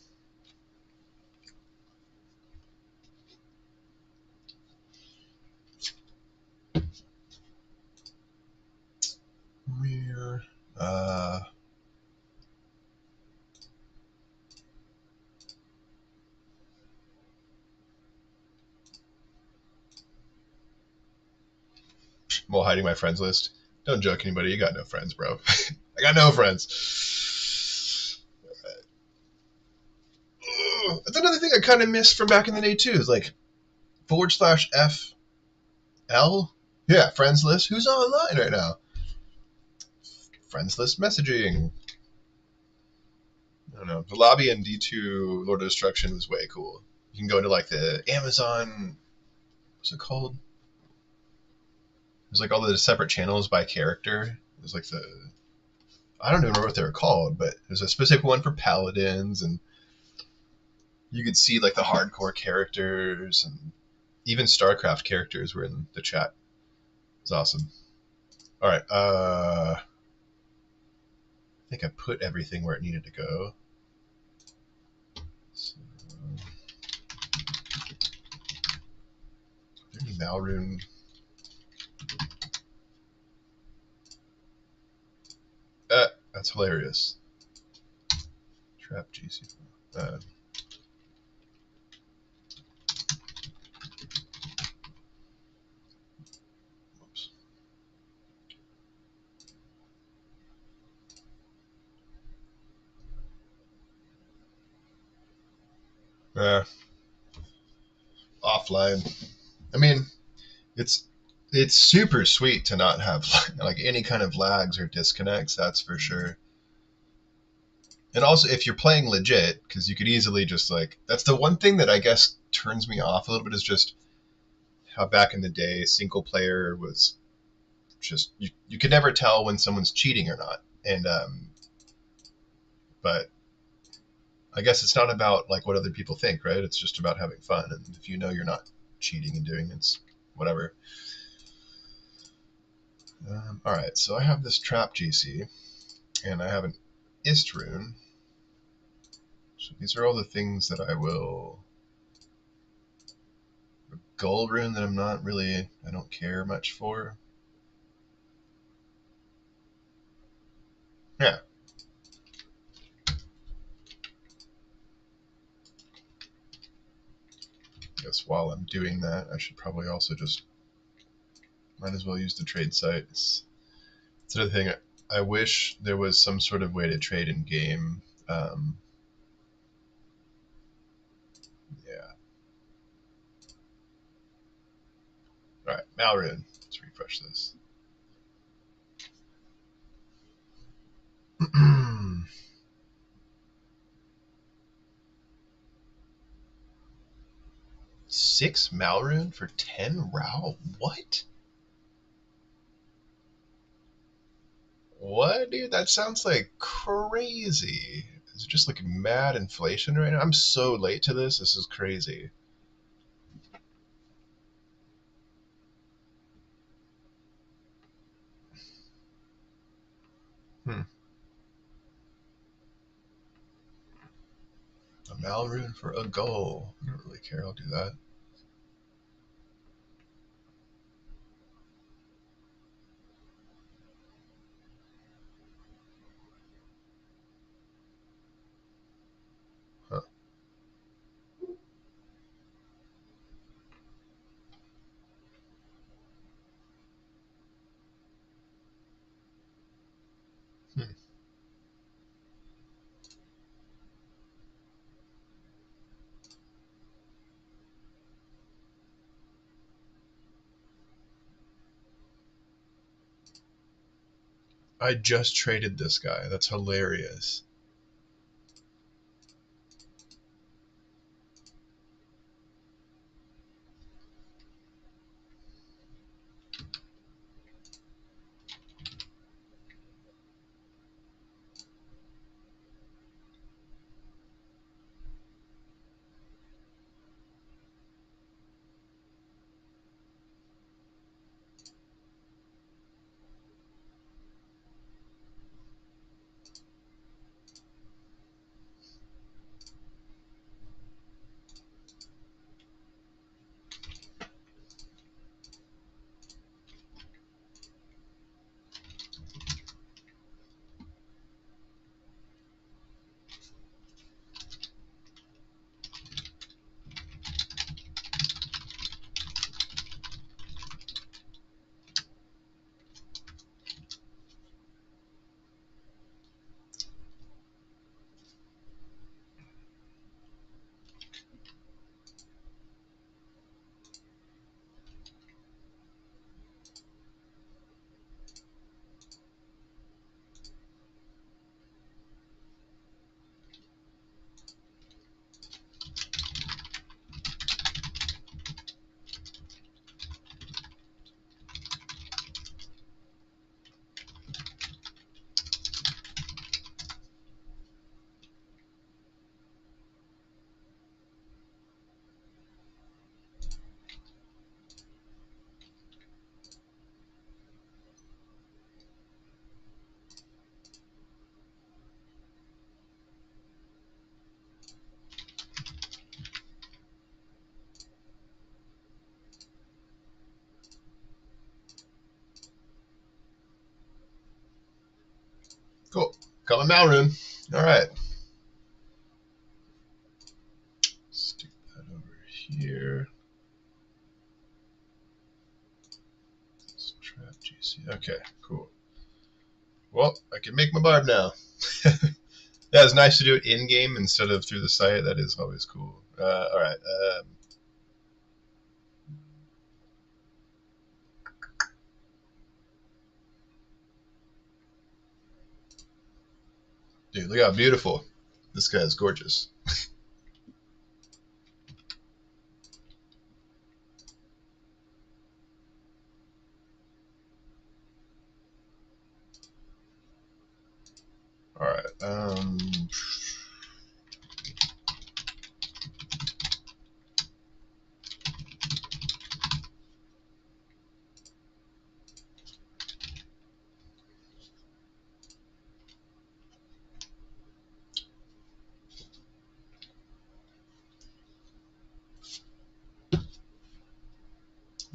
A: Rear. I'm all hiding my friends list. Don't joke anybody, you got no friends, bro. I got no friends. That's another thing I kind of missed from back in the day, too, is like /FL? Yeah, friends list. Who's online right now? Friends list messaging. I don't know. The lobby in D2 Lord of Destruction was way cool. You can go to like the Amazon. What's it called? There's like all the separate channels by character. There's like the. I don't even remember what they were called, but there's a specific one for paladins, and you could see like the hardcore characters, and even StarCraft characters were in the chat. It's awesome. All right. I think I put everything where it needed to go. So, is there any Malrune? That's hilarious. Trap GC. Whoops. Offline. I mean, it's super sweet to not have like any kind of lags or disconnects. That's for sure. And also, if you're playing legit, because you could easily just like that's the one thing that I guess turns me off a little bit is just how back in the day single player was just you could never tell when someone's cheating or not. And but I guess it's not about like what other people think, right? It's just about having fun. And if you know you're not cheating and doing it's whatever. All right, so I have this trap GC, and I have an ist rune. So these are all the things that I will. A gold rune that I don't care much for. Yeah. I guess while I'm doing that, I should probably also just might as well use the trade site. It's another thing. I wish there was some sort of way to trade in game. Yeah. All right, Malrune. Let's refresh this. Six Malrune for 10 Rao? What? What, dude? That sounds like crazy. Is it just like mad inflation right now? I'm so late to this. This is crazy. Hmm. A Malrune for a goal. I don't really care. I'll do that. Huh. Hmm. I just traded this guy. That's hilarious. Got my Malrune. All right. Stick that over here. Trap GC. Okay, cool. Well, I can make my barb now. Yeah, it's nice to do it in-game instead of through the site. That is always cool. All right. Dude, look how beautiful. This guy is gorgeous. All right.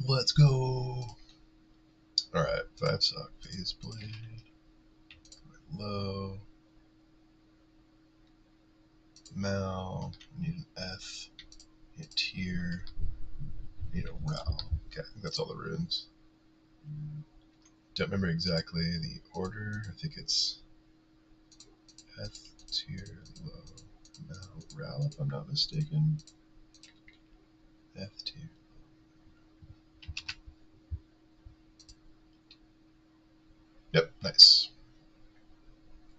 A: Let's go. All right. 5 sock phase blade. Low. Mal. Need an F. Hit tier. Need a Rao. Okay, I think that's all the runes. Don't remember exactly the order. I think it's F tier, low, Mal, Rao, if I'm not mistaken. F tier. Yep, nice.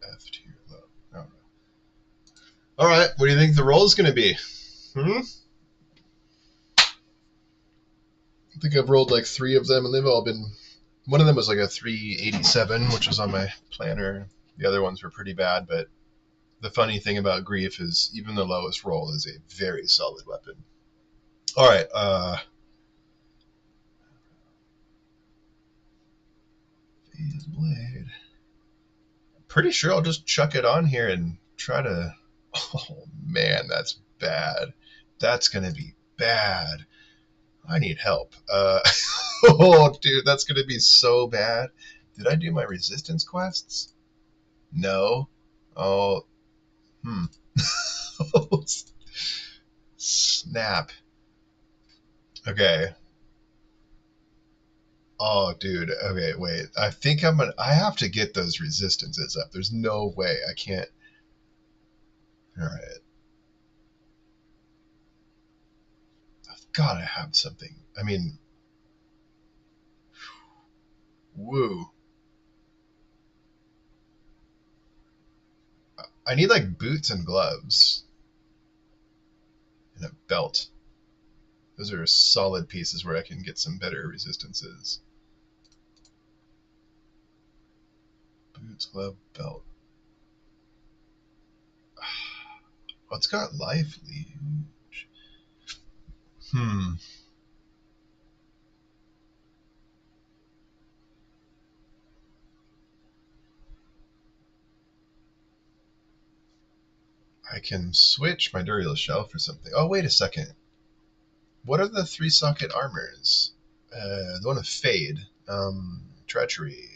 A: F tier, low. All right. All right, what do you think the roll is going to be? I think I've rolled like 3 of them, and they've all been. One of them was like a 387, which was on my planner. The other ones were pretty bad, but the funny thing about Grief is even the lowest roll is a very solid weapon. All right, Phase Blade. Pretty sure I'll just chuck it on here and try to. Oh man, that's bad. That's gonna be bad. I need help. Oh, dude, that's gonna be so bad. Did I do my resistance quests? No. Oh, Snap. Okay. Oh, dude. Okay, wait. I think I have to get those resistances up. There's no way. I can't. All right. I've got to have something. I mean, woo. I need like boots and gloves and a belt. Those are solid pieces where I can get some better resistances. Boots, glove, belt. Oh, it's got life leech. I can switch my Duriel Shell for something. Oh, wait a second. What are the 3-socket armors? The one with Fade. Treachery.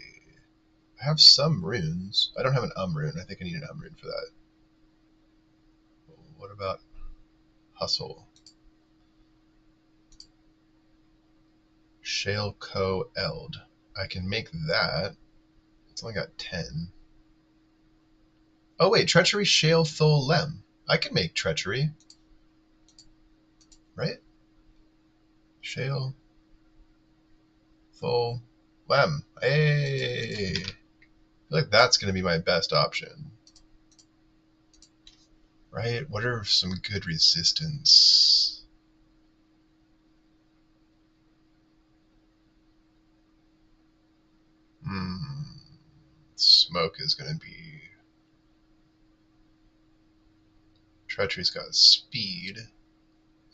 A: I have some runes. I don't have an rune. I think I need an rune for that. What about Hustle? Shale Co. Eld. I can make that. It's only got 10. Oh, wait. Treachery Shale Thol Lem. I can make Treachery. Right? Shale Thol Lem. Hey! I feel like that's going to be my best option. Right? What are some good resistance? Smoke is going to be... Treachery's got speed,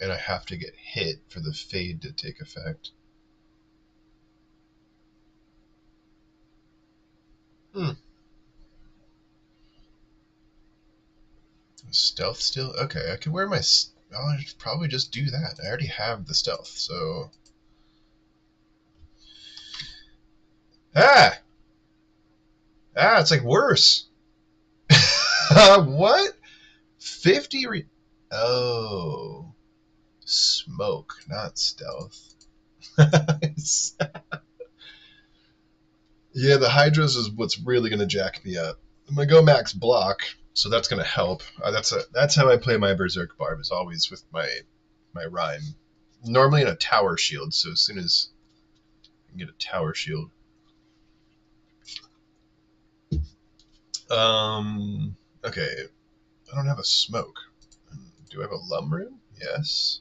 A: and I have to get hit for the Fade to take effect. Stealth still? Okay, I can wear my... I'll probably just do that. I already have the stealth, so... Ah! Ah, it's like worse. What? 50 Oh, smoke, not stealth. Yeah, the Hydras is what's really going to jack me up. I'm going to go max block, so that's going to help. That's how I play my Berserk Barb, is always with my Rhyme. Normally in a tower shield, so as soon as I can get a tower shield. Okay, I don't have a smoke. Do I have a lumber? Yes.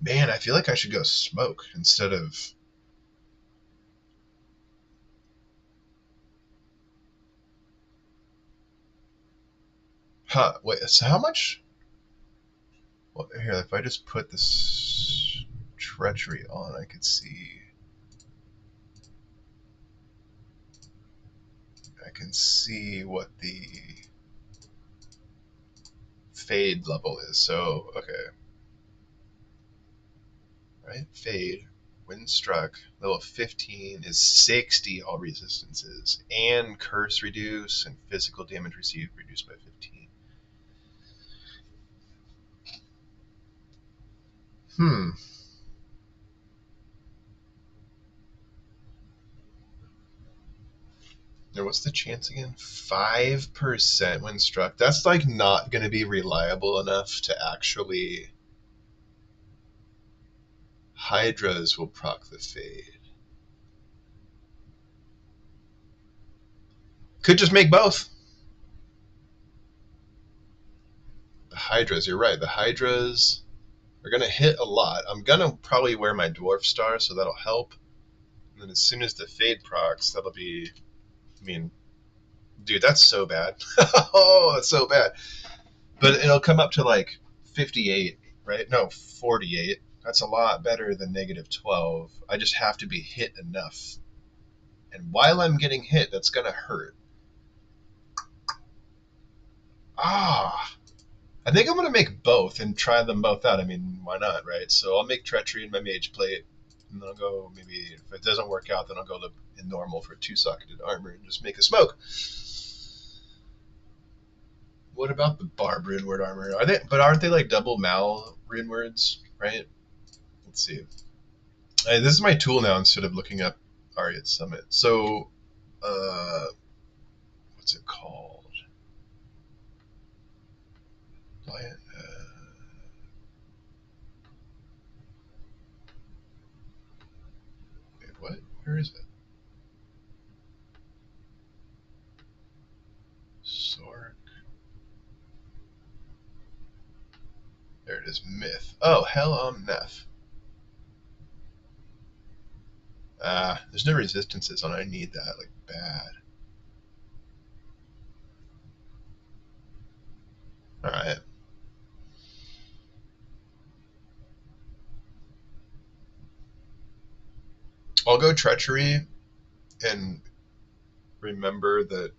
A: Man, I feel like I should go smoke instead of. Huh, wait, so how much? Well, here, if I just put this treachery on, I could see. I can see what the fade level is. So, okay, right? Fade, wind struck, level 15 is 60 all resistances, and curse reduce and physical damage received reduced by 15. Hmm. Now, what's the chance again? 5% when struck. That's like not going to be reliable enough to actually. Hydras will proc the fade. Could just make both. The Hydras, you're right. The Hydras are going to hit a lot. I'm going to probably wear my Dwarf Star, so that'll help. And then as soon as the fade procs, that'll be. I mean, dude, that's so bad. Oh, that's so bad. But it'll come up to like 58, right? No, 48. That's a lot better than negative 12. I just have to be hit enough. And while I'm getting hit, that's going to hurt. Ah, I think I'm going to make both and try them both out. I mean, why not, right? So I'll make Treachery in my Mage Plate, and then I'll go, maybe, if it doesn't work out, then I'll go in normal for 2-socketed armor and just make a smoke. What about the Barb Runeward armor? Aren't they like double Mal Runewords, right? Let's see. This is my tool now instead of looking up Ariat Summit. So, what's it called? Wait, what? Where is it? Sork. There it is. Myth. Oh, Hell Neff. There's no resistances on. I need that like bad. All right. I'll go Treachery and remember that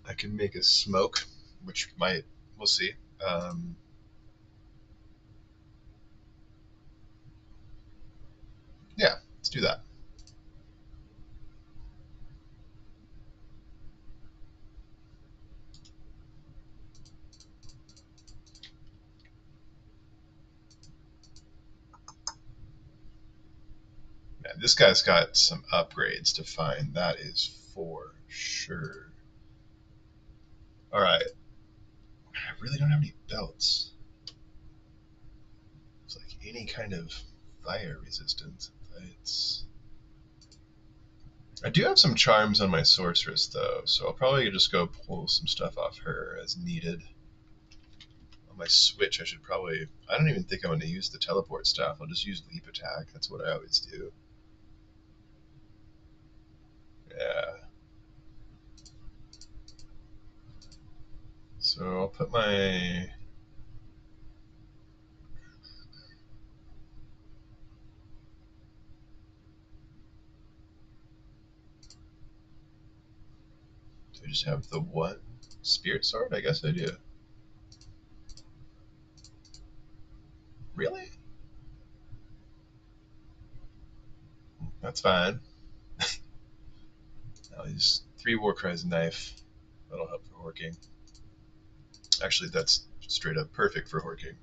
A: I can make a smoke, which might, we'll see. Um, yeah, let's do that. Yeah, this guy's got some upgrades to find. That is for sure. All right. I really don't have any belts. It's like any kind of fire resistance. It's. I do have some charms on my sorceress though, so I'll probably just go pull some stuff off her as needed. On my switch, I should probably. I don't even think I'm going to use the teleport staff. I'll just use leap attack. That's what I always do. Yeah. So I'll put my. Do I just have the what? Spirit sword? I guess I do. Really? That's fine. Now he's 3 war cries knife. That'll help for horking. Actually, that's straight up perfect for horking.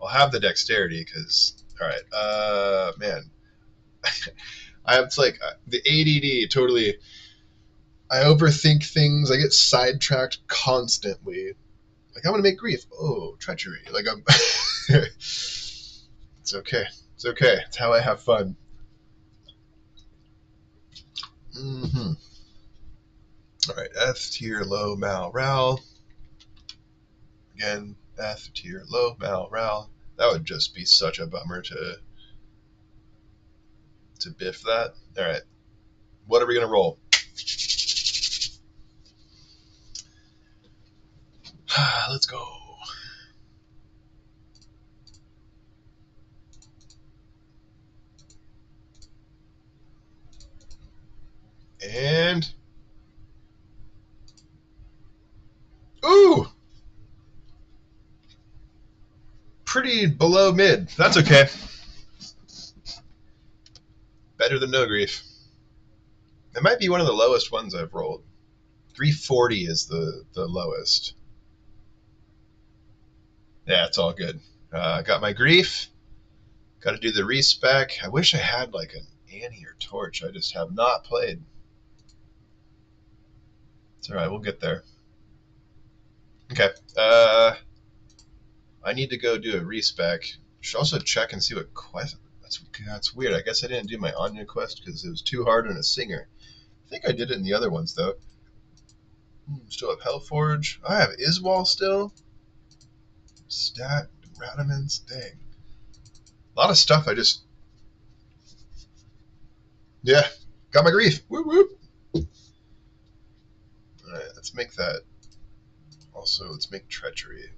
A: I'll have the dexterity because, all right, man, I have like the ADD totally. I overthink things. I get sidetracked constantly. Like I'm gonna make grief. Oh, treachery. Like I'm. It's okay. It's okay. It's how I have fun. Mm-hmm. All right, F tier low mal ral. Again, F tier low mal ral. That would just be such a bummer to biff that. All right, what are we gonna roll? Let's go. And ooh, pretty below mid. That's okay. Better than no grief. It might be one of the lowest ones I've rolled. 340 is the lowest. Yeah, it's all good. Got my grief. Got to do the respec. I wish I had like an Annie or Torch. I just have not played. It's all right. We'll get there. Okay. I need to go do a respec. Should also check and see what quest. That's weird. I guess I didn't do my Anya quest because it was too hard on a singer. I think I did it in the other ones though. Still have Hellforge. I have Iswal still. Stat, Radamans. Dang. A lot of stuff I just. Yeah. Got my grief. Whoop whoop. Alright, let's make that. Also, let's make treachery.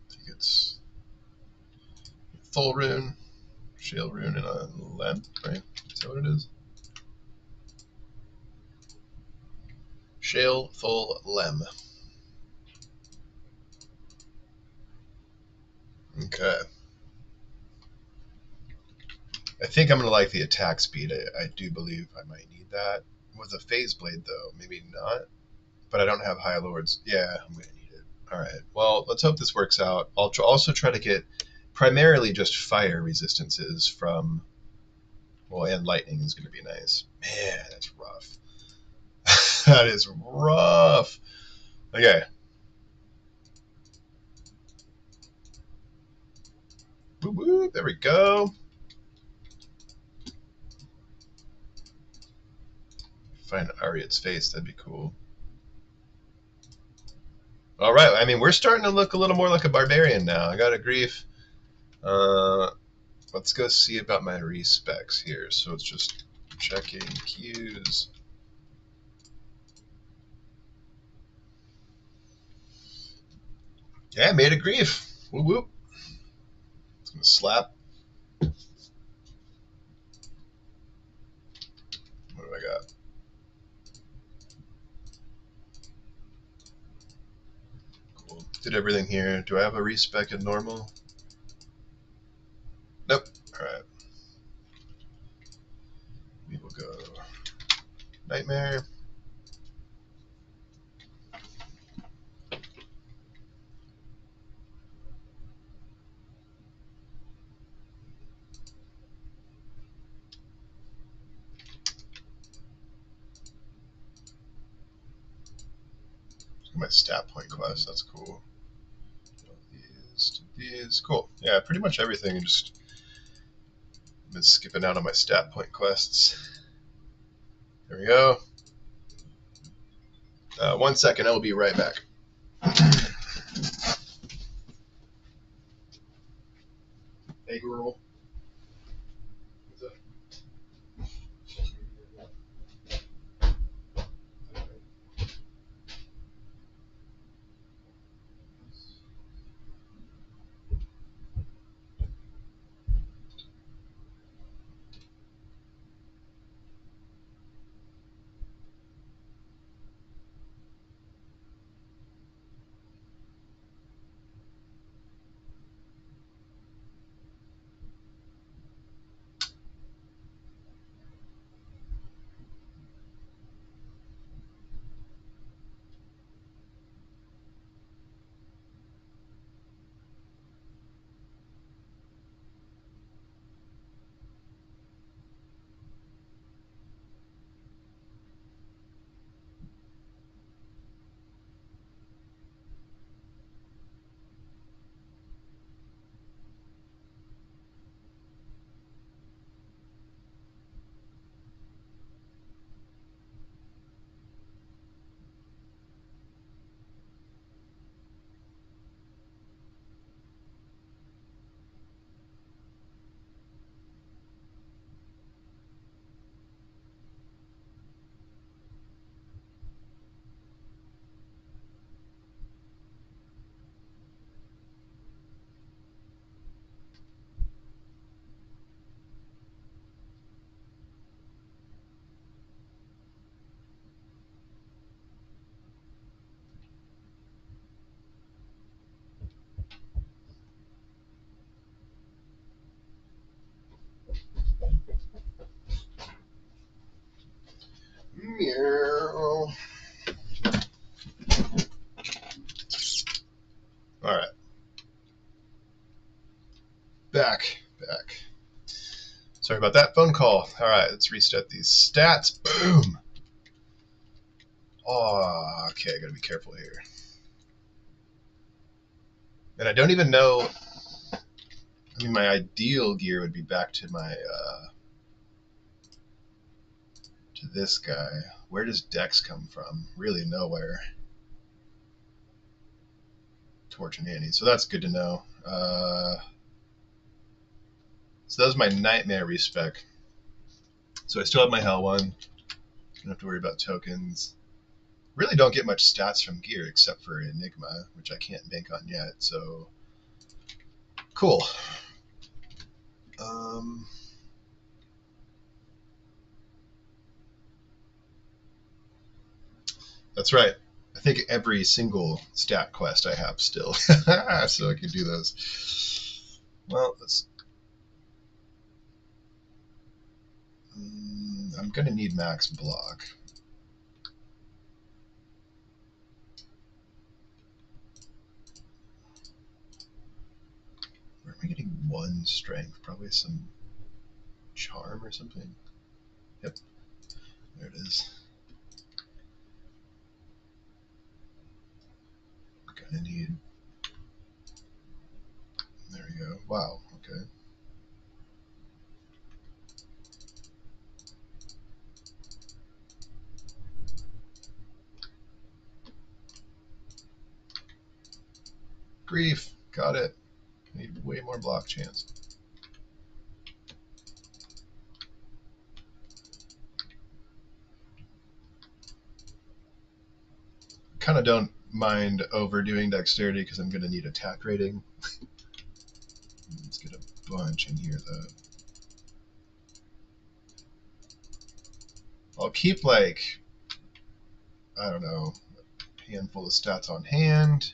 A: I think it's Full Rune, Shale Rune, and a Lem, right? Is that what it is? Shale, Full, Lem. Okay. I think I'm going to like the attack speed. I do believe I might need that. With a Phase Blade, though, maybe not. But I don't have High Lords. Yeah, I'm going to need it. All right. Well, let's hope this works out. I'll also try to get primarily just fire resistances from. Well, and lightning is going to be nice. Man, that's rough. That is rough. Okay. Woo woo. There we go. Find Ariad's face. That'd be cool. All right. I mean, we're starting to look a little more like a barbarian now. I got a grief. Let's go see about my respecs here. So it's just checking queues. Yeah, made a grief. Whoop whoop. It's gonna slap. What do I got? Cool. Did everything here. Do I have a respec in normal? Nope. All right. We will go Nightmare. My stat point quest. That's cool. These. Cool. Yeah, pretty much everything. Just been skipping out on my stat point quests. There we go. 1 second. I will be right back. Hey, girl. What's up? Sorry about that phone call. All right, let's reset these stats. Boom. Oh, okay, I gotta be careful here. And I don't even know. I mean, my ideal gear would be back to my to this guy. Where does Dex come from? Really nowhere. Torch and Annie. So that's good to know. So that was my Nightmare respec. So I still have my Hell one. Don't have to worry about tokens. Really don't get much stats from gear except for Enigma, which I can't bank on yet. So cool. That's right. I think every single stat quest I have still, so I can do those. Well, let's. I'm gonna need max block. Where am I getting one strength? Probably some charm or something. Yep, there it is. Gonna need. There we go. Wow. Okay. Grief. Got it. I need way more block chance. Kind of don't mind overdoing dexterity because I'm going to need attack rating. Let's get a bunch in here, though. I'll keep, like, I don't know, a handful of stats on hand.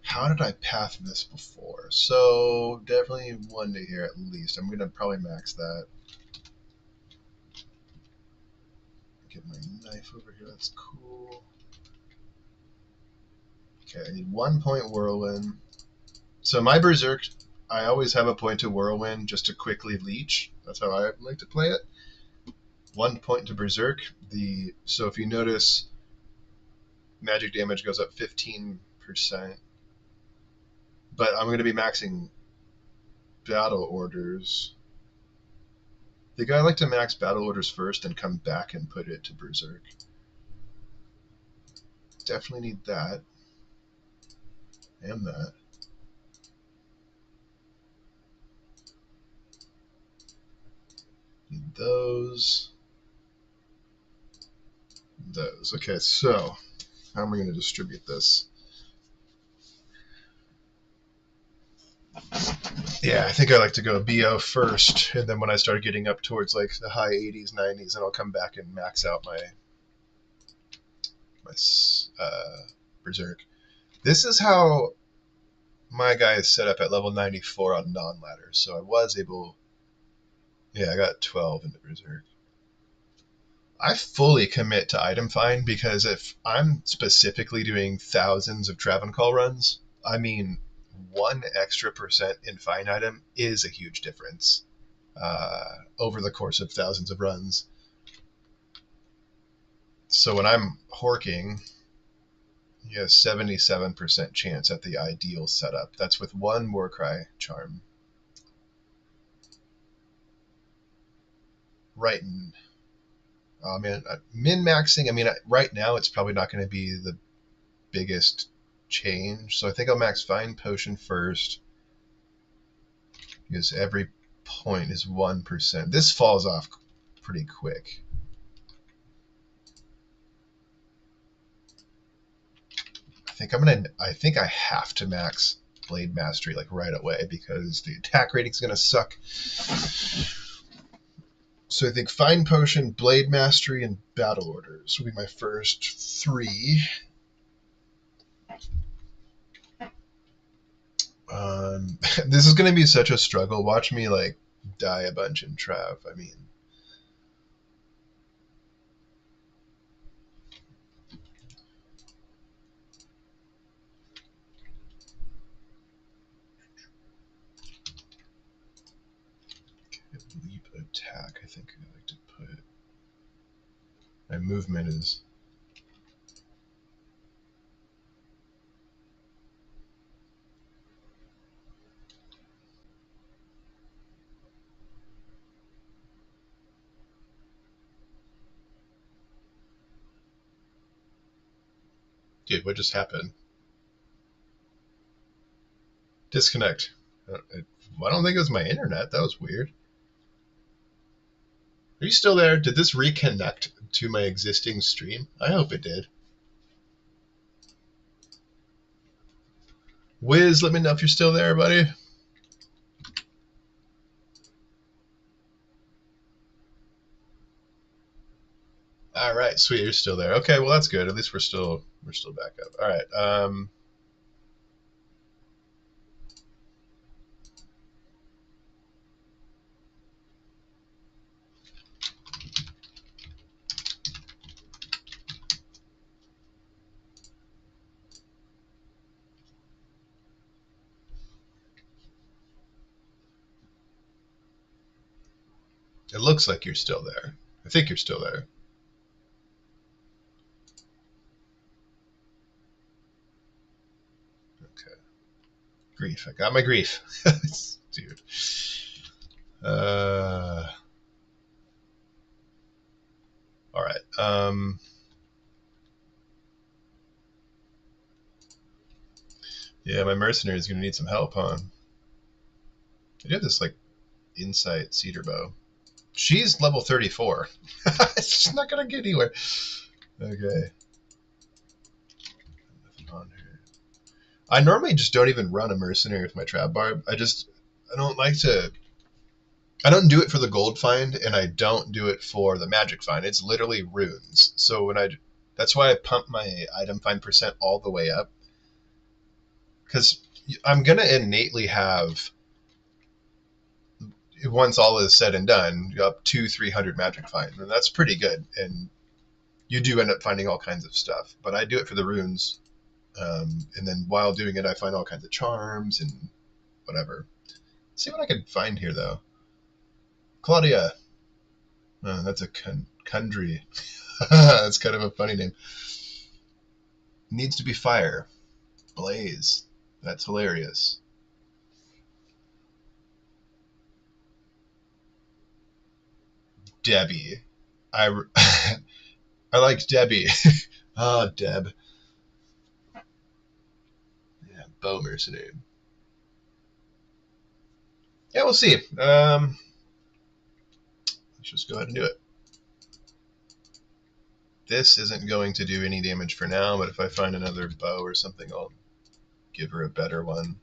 A: How did I path this before? So, definitely one to here at least. I'm going to probably max that. Get my knife over here. That's cool. Okay, I need 1 point whirlwind. So my berserk, I always have a point to whirlwind just to quickly leech. That's how I like to play it. 1 point to berserk. So if you notice, magic damage goes up 15%. But I'm going to be maxing battle orders. I think I like to max battle orders first and come back and put it to berserk. Definitely need that. And that. Need those. Those. Okay, so how am I going to distribute this? Yeah, I think I like to go BO first, and then when I start getting up towards like the high 80s, 90s, then I'll come back and max out my berserk. This is how my guy is set up at level 94 on non-ladder, so I was able. Yeah, I got 12 in the berserk. I fully commit to item find because if I'm specifically doing thousands of Travancore runs, I mean 1 extra percent in find item is a huge difference over the course of thousands of runs. So when I'm horking, you have 77% chance at the ideal setup. That's with 1 Warcry charm. Right. Min-maxing, right now it's probably not going to be the biggest change. So I think I'll max Find Potion first because every point is 1%. This falls off pretty quick. I think I have to max Blade Mastery like right away because the attack rating is going to suck. So I think Find Potion, Blade Mastery, and Battle Orders will be my first 3. This is going to be such a struggle. Watch me like die a bunch in Trav. put attack. I think I like to put my movement is. Dude, what just happened? Disconnect. I don't think it was my internet. That was weird. Are you still there? Did this reconnect to my existing stream? I hope it did. Wiz, let me know if you're still there, buddy. All right, sweet, you're still there. Okay, well that's good. At least we're still back up. All right. It looks like you're still there. I think you're still there. Okay. Grief. I got my grief. Dude. All right. Yeah, my mercenary is gonna need some help, huh? I do have this like insight cedar bow. She's level 34. She's not gonna get anywhere. Okay. Nothing on her. I normally just don't even run a mercenary with my trap barb. I don't like to. I don't do it for the gold find, and I don't do it for the magic find. It's literally runes. So that's why I pump my item find percent all the way up, because I'm gonna innately have, once all is said and done, up to 300 magic find, and that's pretty good. And you do end up finding all kinds of stuff, but I do it for the runes, and then while doing it, I find all kinds of charms and whatever. Let's see what I can find here, though. Claudia. Oh, that's a Kundry. That's kind of a funny name. Needs to be fire. Blaze. That's hilarious. Debbie. I I liked Debbie. Ah, Deb. Yeah, bow mercenary. Yeah, we'll see. Let's just go ahead and do it. This isn't going to do any damage for now, but if I find another bow or something, I'll give her a better one.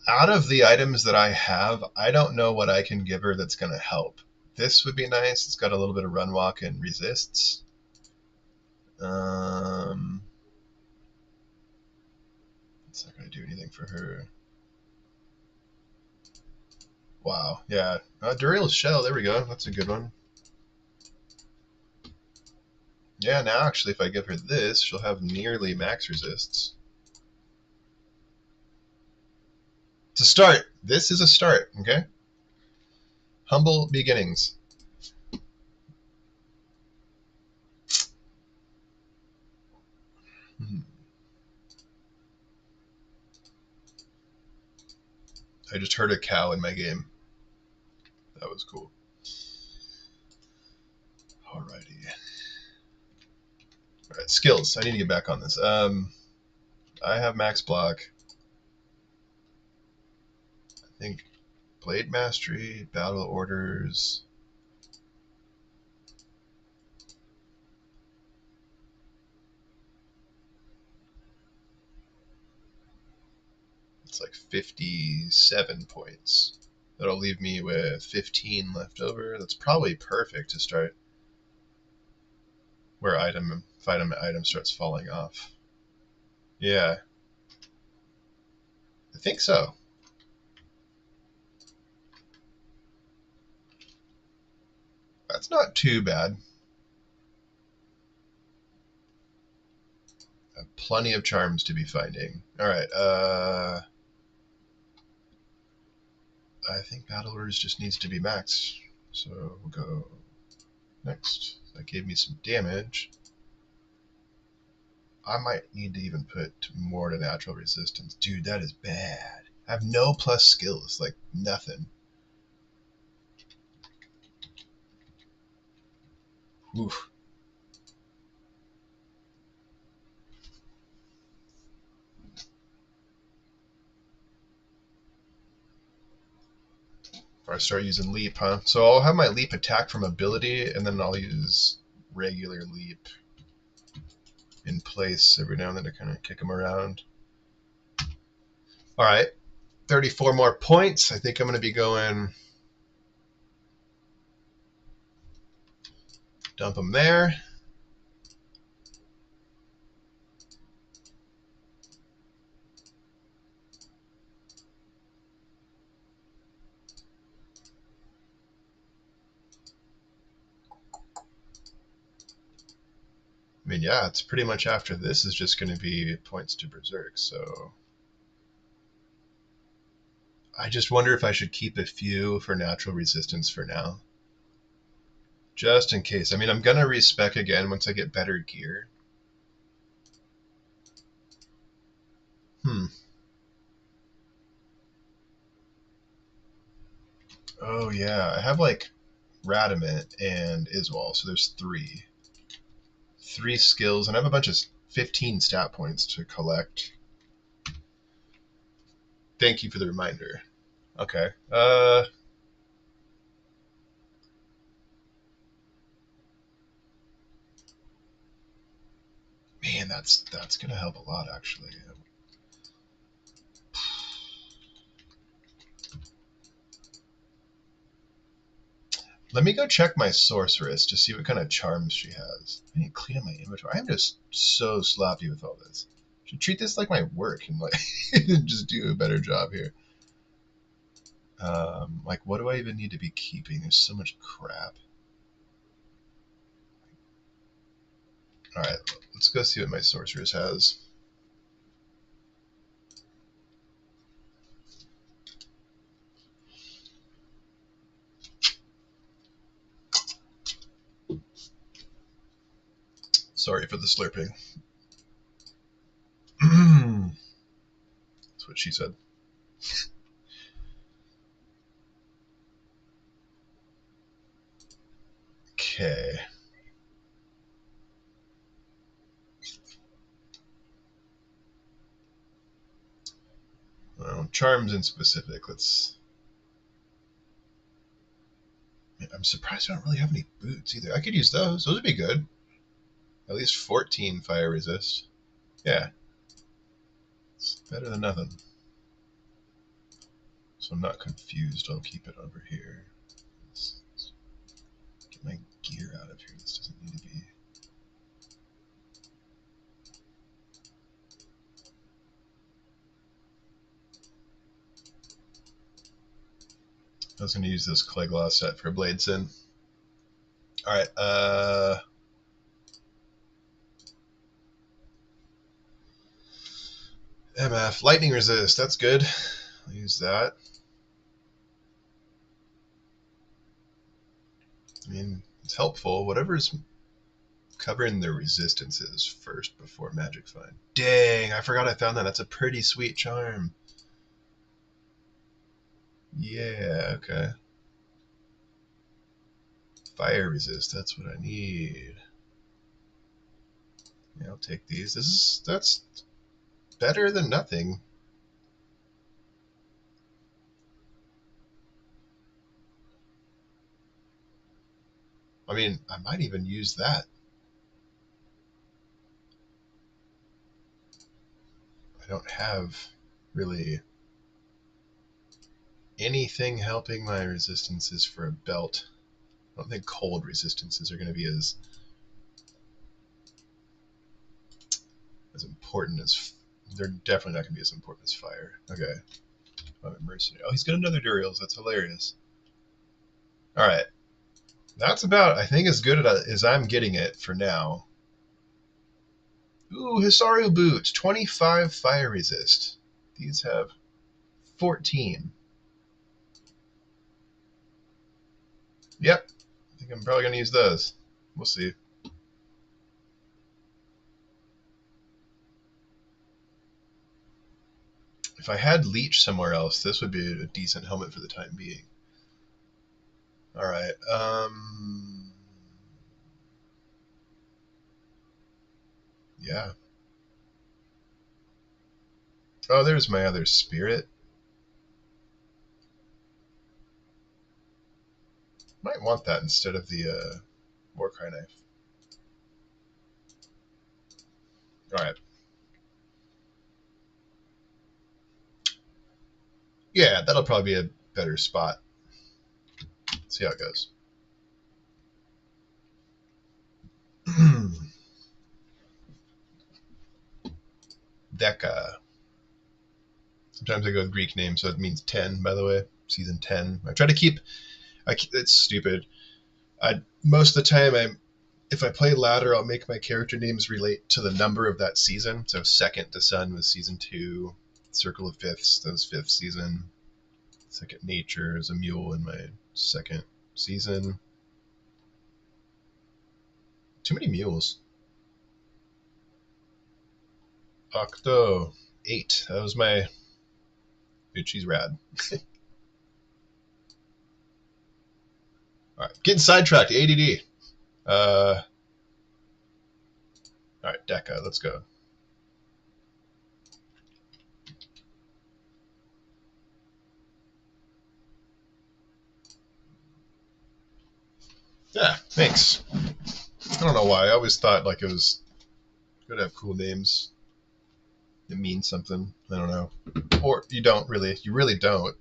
A: Out of the items that I have, I don't know what I can give her that's going to help. This would be nice. It's got a little bit of run, walk, and resists. It's not going to do anything for her. Wow, yeah. Duriel's Shell, there we go. That's a good one. Yeah, now actually if I give her this, she'll have nearly max resists. It's a start. This is a start, okay? Humble beginnings. I just heard a cow in my game. That was cool. Alrighty. Alright, skills. I need to get back on this. I have max block. I think Blade Mastery, Battle Orders. It's like 57 points. That'll leave me with 15 left over. That's probably perfect to start where item starts falling off. Yeah. I think so. That's not too bad. Plenty of charms to be finding. All right. I think Battle Orders just needs to be maxed. So we'll go next. That gave me some damage. I might need to even put more to natural resistance. Dude, that is bad. I have no plus skills, like nothing. Oof. Or I start using leap, huh? So I'll have my leap attack from ability, and then I'll use regular leap in place every now and then to kind of kick them around. All right, 34 more points. I think I'm going to be going dump them there. I mean, yeah, it's pretty much after this is just going to be points to Berserk, so I just wonder if I should keep a few for natural resistance for now. Just in case. I mean, I'm going to respec again once I get better gear. Oh, yeah. I have, like, Radamant and Iswal, so there's three. 3 skills, and I have a bunch of 15 stat points to collect. Thank you for the reminder. Okay. Man, that's gonna help a lot, actually. Let me go check my sorceress to see what kind of charms she has. I need to clean up my inventory. I'm just so sloppy with all this. I should treat this like my work and like just do a better job here. Like, what do I even need to be keeping? There's so much crap. All right, let's go see what my sorceress has. Sorry for the slurping. That's what she said. Okay. Well, charms in specific. I'm surprised I don't really have any boots either. I could use those. Those would be good. At least 14 fire resist. Yeah. It's better than nothing. So I'm not confused. I'll keep it over here. Let's get my gear out of here. This doesn't need to be. I was going to use this clay gloss set for Bladesin. Alright, MF. Lightning resist. That's good. I'll use that. I mean, it's helpful. Whatever's covering the resistances first before Magic Find. Dang, I forgot I found that. That's a pretty sweet charm. Yeah, okay. Fire resist, that's what I need. Yeah, I'll take these. That's better than nothing. I mean, I might even use that. I don't have really anything helping my resistances for a belt. I don't think cold resistances are going to be as important as. They're definitely not going to be as important as fire. Okay. I'm a mercenary. Oh, he's got another Duriels. That's hilarious. All right. That's about, I think, as good as I'm getting it for now. Ooh, Hisaru boots. 25 fire resist. These have 14. Yep. I think I'm probably going to use those. We'll see. If I had Leech somewhere else, this would be a decent helmet for the time being. Alright, yeah. Oh, there's my other spirit. Might want that instead of the Warcry knife. Alright. Yeah, that'll probably be a better spot. See how it goes. Deca. Sometimes I go with Greek names, so it means 10, by the way. Season 10. I try to keep... it's stupid. Most of the time, if I play ladder, I'll make my character names relate to the number of that season. So Second to Sun was season 2. Circle of Fifths, that was 5th season. Second Nature is a mule in my 2nd season. Too many mules. Octo. 8. That was my... Dude, she's rad. Alright, getting sidetracked. ADD. Alright, Deca, let's go. Yeah, thanks. I don't know why. I always thought like it was good to have cool names. It means something. I don't know. Or you don't really. You really don't.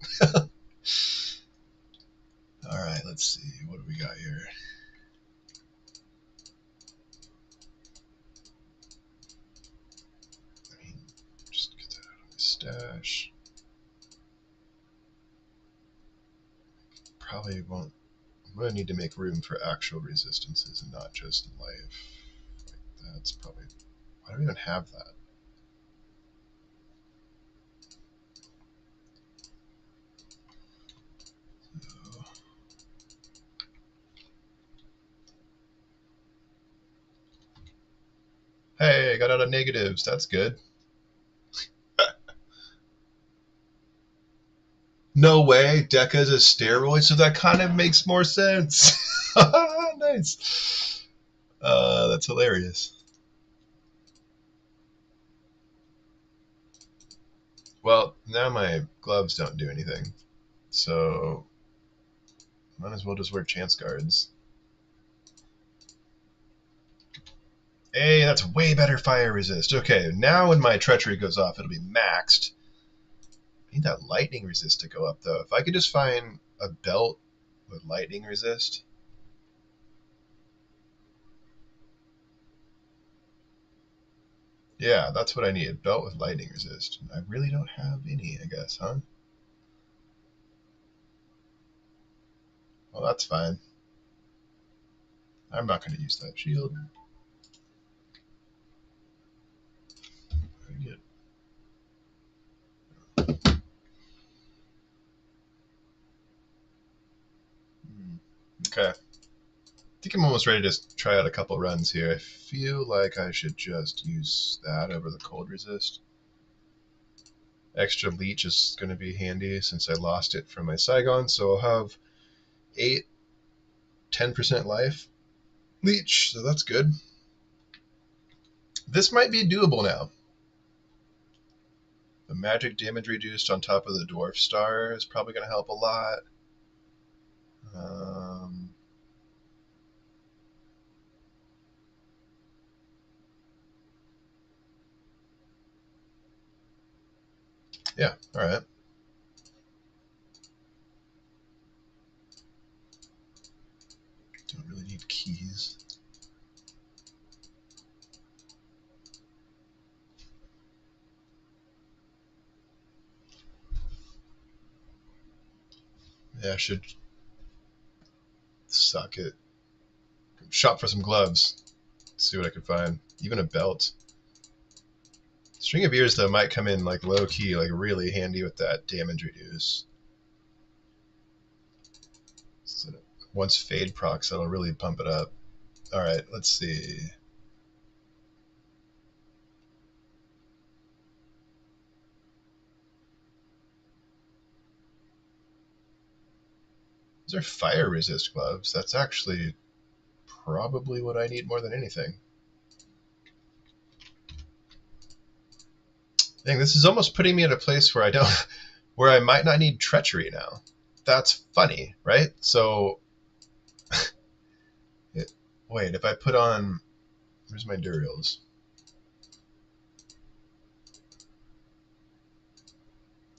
A: Alright, let's see. What do we got here? I mean, just get that out of my stash. Probably won't. I'm going to need to make room for actual resistances and not just life. Like that's probably... Why do we even have that? Hey, I got out of negatives. That's good. No way. Deca's a steroid, so that kind of makes more sense. Nice. That's hilarious. Well, now my gloves don't do anything, so might as well just wear chance guards. Hey, that's way better fire resist. Okay, now when my treachery goes off, it'll be maxed. I need that lightning resist to go up, though. If I could just find a belt with lightning resist. Yeah, that's what I need. A belt with lightning resist. I really don't have any, I guess, huh? Well, that's fine. I'm not going to use that shield. Very good. Okay. I think I'm almost ready to try out a couple runs here. I feel like I should just use that over the cold resist. Extra leech is going to be handy since I lost it from my Saigon, so I'll have 10% life leech, so that's good. This might be doable now. The magic damage reduced on top of the dwarf star is probably going to help a lot. Yeah, alright. Don't really need keys. Yeah, I should suck it. Shop for some gloves. See what I can find. Even a belt. String of Ears, though, might come in like low key, like really handy with that damage reduce. Once fade procs, that'll really pump it up. All right, let's see. These are fire resist gloves. That's actually probably what I need more than anything. Dang, this is almost putting me at a place where where I might not need treachery now. That's funny, right? So, wait, if I put on, where's my Durials?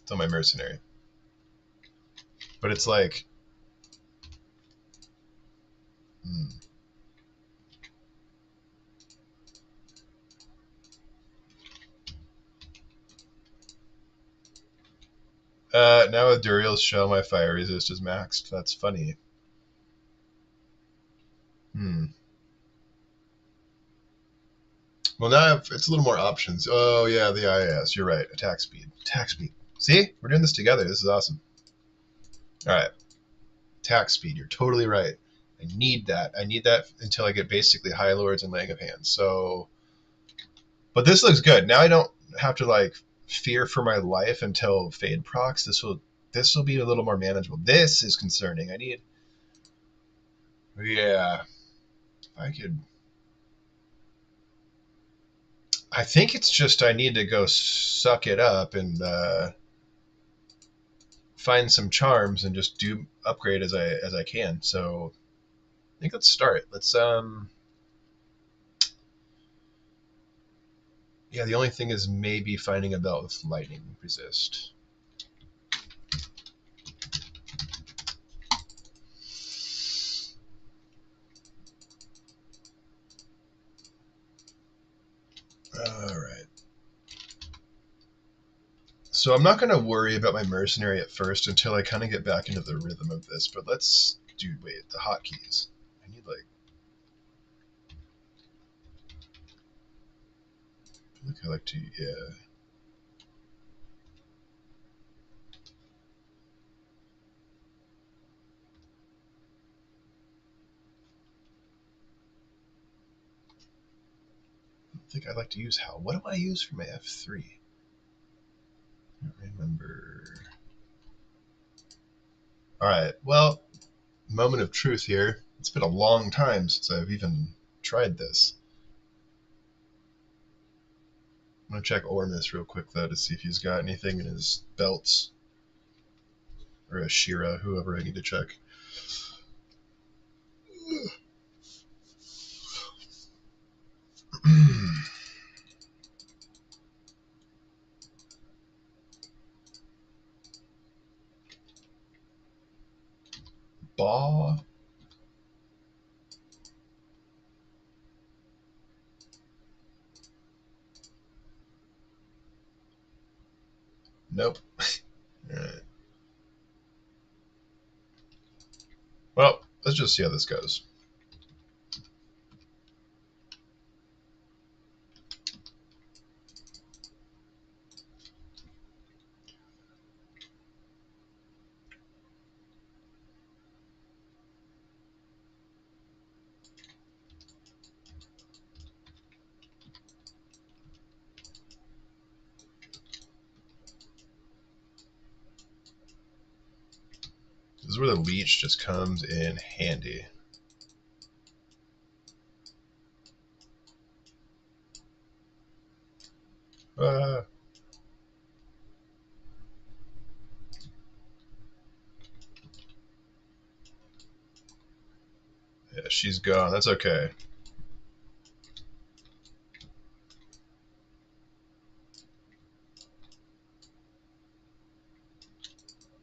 A: It's on my mercenary. But it's like, now with Durial's shell, my fire resist is maxed. That's funny. Well, now it's a little more options. Oh, yeah, the IAS. You're right. Attack speed. Attack speed. See? We're doing this together. This is awesome. All right. Attack speed. You're totally right. I need that. I need that until I get basically High Lords and Laying of Hands. So, but this looks good. Now I don't have to, like, fear for my life until Fade procs. This will be a little more manageable. This is concerning. Yeah. I could... I think it's just I need to go suck it up and find some charms and just do upgrade as I can. So I think let's start. Let's yeah, the only thing is maybe finding a belt with lightning resist. All right. So I'm not going to worry about my mercenary at first until I kind of get back into the rhythm of this. But let's do, wait, the hotkeys. I need like, I feel like I like to, yeah. I think I like to use how. What do I use for my F3? I don't remember. All right. Well, moment of truth here. It's been a long time since I've even tried this. I'm going to check Ormus real quick, though, to see if he's got anything in his belts. Or Ashira, whoever I need to check. Baw. Nope. Alright. Well, let's just see how this goes. This is where the leech just comes in handy. Yeah, she's gone. That's okay.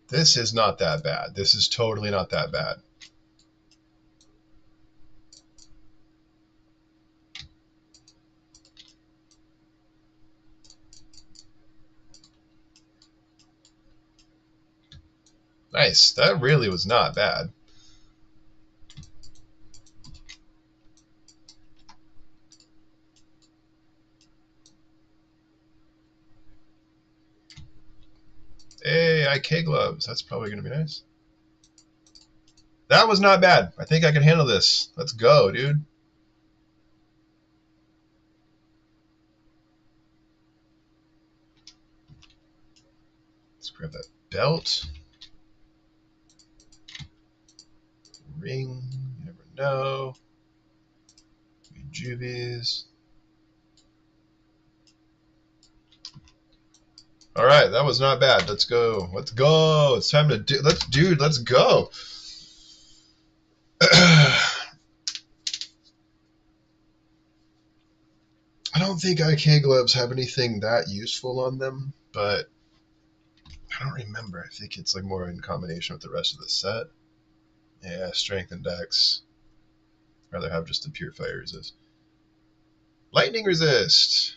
A: This is not that bad. This is totally not that bad. Nice. That really was not bad. Hey, IK gloves. That's probably going to be nice. That was not bad. I think I can handle this. Let's go, dude. Let's grab that belt. Ring. You never know. Juvies. All right, that was not bad. Let's go. Let's go. It's time to do. Let's go. I don't think IK gloves have anything that useful on them, but I don't remember. I think it's like more in combination with the rest of the set. Yeah, strength and dex. Rather have just the pure fire resist. Lightning resist.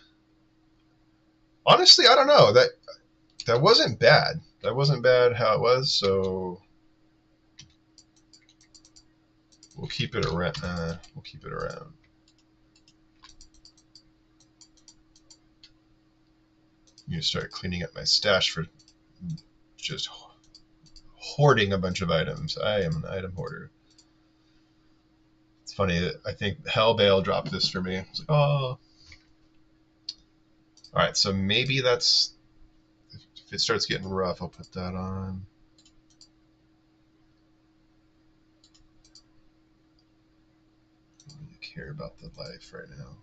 A: Honestly, I don't know. That wasn't bad. That wasn't bad how it was, so we'll keep it around. We'll keep it around. I'm gonna start cleaning up my stash for just hoarding a bunch of items. I am an item hoarder. It's funny that I think Hellbale dropped this for me. I was like, oh. Alright, so maybe that's... If it starts getting rough, I'll put that on. I don't really care about the life right now.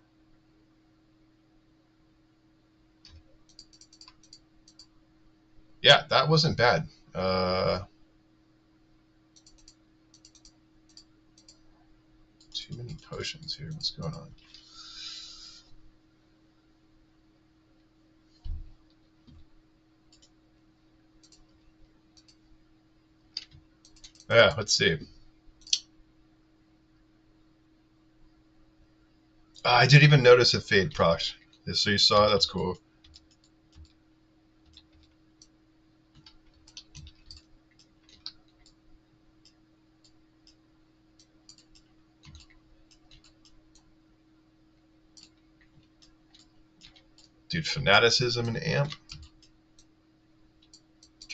A: Yeah, that wasn't bad. Too many potions here. What's going on? Yeah, let's see. I didn't even notice a fade proc. So you saw it? That's cool. Dude, fanaticism and amp.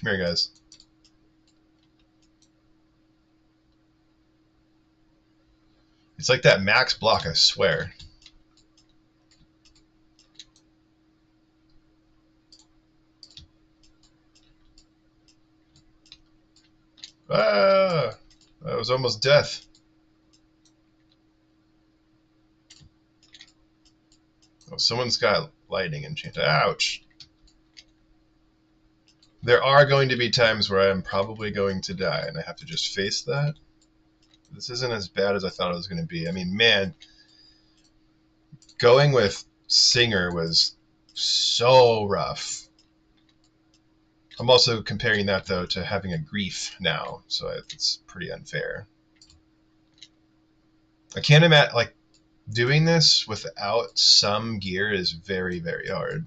A: Come here, guys. It's like that max block, I swear. Ah! That was almost death. Oh, someone's got lightning enchanted. Ouch. There are going to be times where I am probably going to die, and I have to just face that. This isn't as bad as I thought it was going to be. I mean, man, going with Singer was so rough. I'm also comparing that, though, to having a grief now, so it's pretty unfair. I can't imagine, like, doing this without some gear is very, very hard.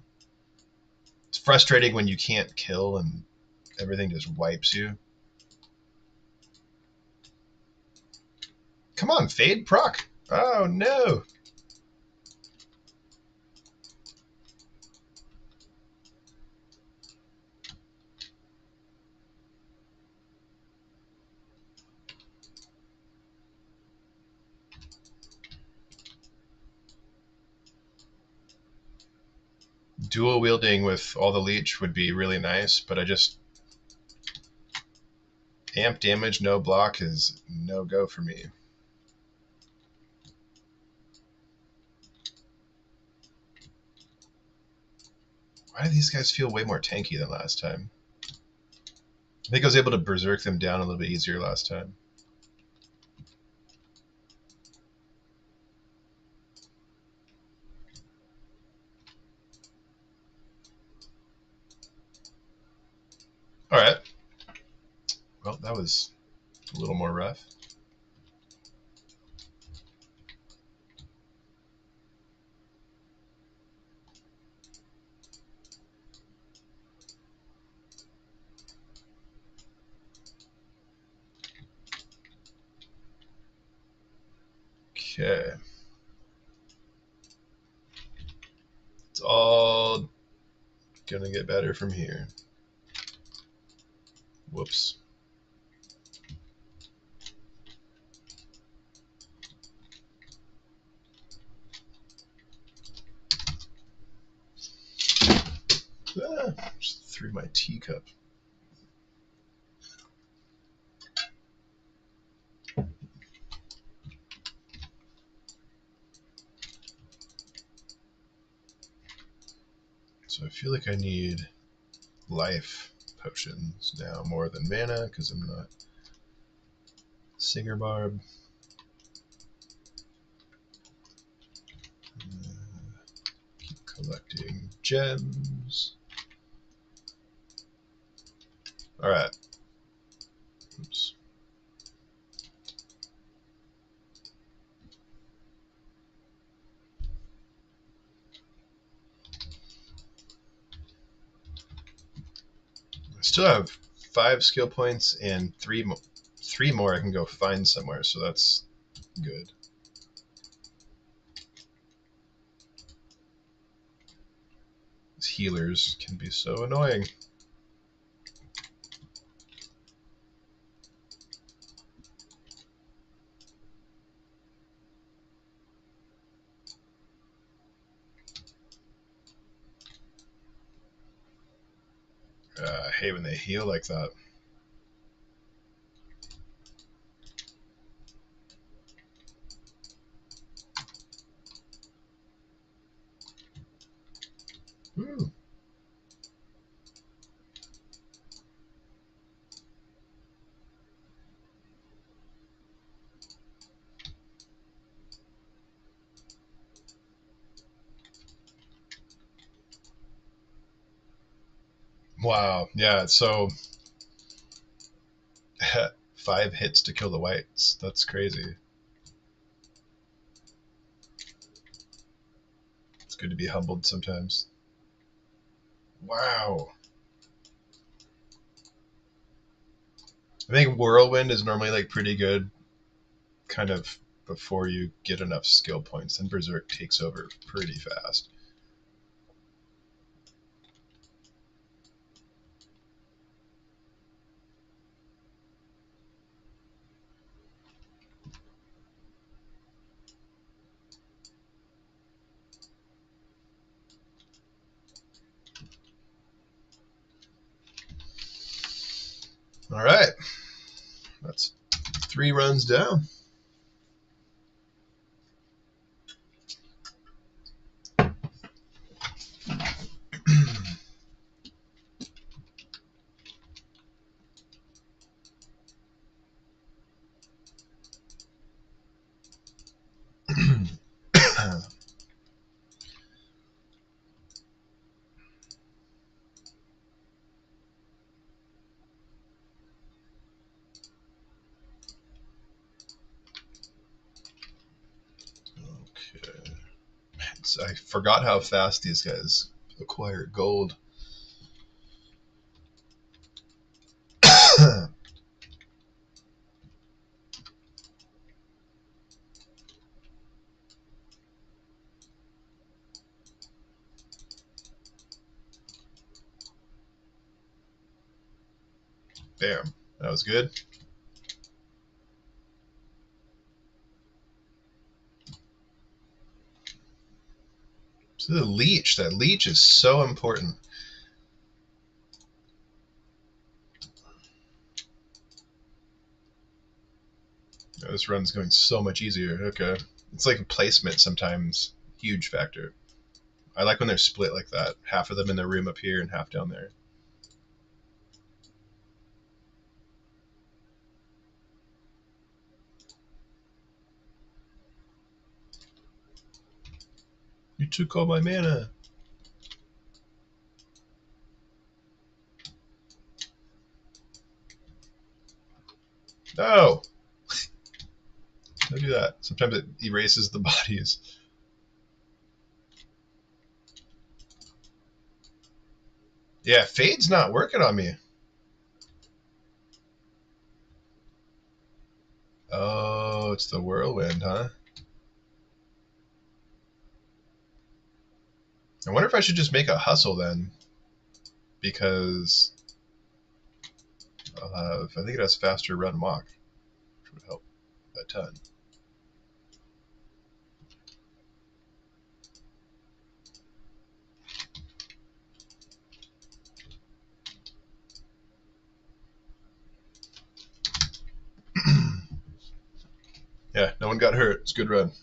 A: It's frustrating when you can't kill and everything just wipes you. Come on, fade proc. Oh, no. Dual wielding with all the leech would be really nice, but I just... Amp damage, no block is no go for me. Why do these guys feel way more tanky than last time? I think I was able to berserk them down a little bit easier last time. Alright. Well, that was a little more rough. Okay. It's all gonna get better from here. Whoops. Ah, just threw my teacup. So I feel like I need life potions now more than mana because I'm not Singer Barb. Keep collecting gems. Alright. Oops. I still have 5 skill points and 3 more I can go find somewhere, so that's good. These healers can be so annoying. I hate when they heal like that. Ooh. Wow, yeah, so 5 hits to kill the whites. That's crazy. It's good to be humbled sometimes. Wow. I think Whirlwind is normally like pretty good kind of before you get enough skill points, and Berserk takes over pretty fast. All right. That's 3 runs down. Okay. So I forgot how fast these guys acquire gold. Bam. That was good. So the leech, that leech is so important. Oh, this run's going so much easier. Okay. It's like placement sometimes. Huge factor. I like when they're split like that. Half of them in the room up here and half down there. You took all my mana. No! Don't do that. Sometimes it erases the bodies. Yeah, Fade's not working on me. Oh, it's the whirlwind, huh? I wonder if I should just make a hustle then. Because I'll have, I think it has faster run walk, which would help a ton. Yeah, no one got hurt. It's a good run.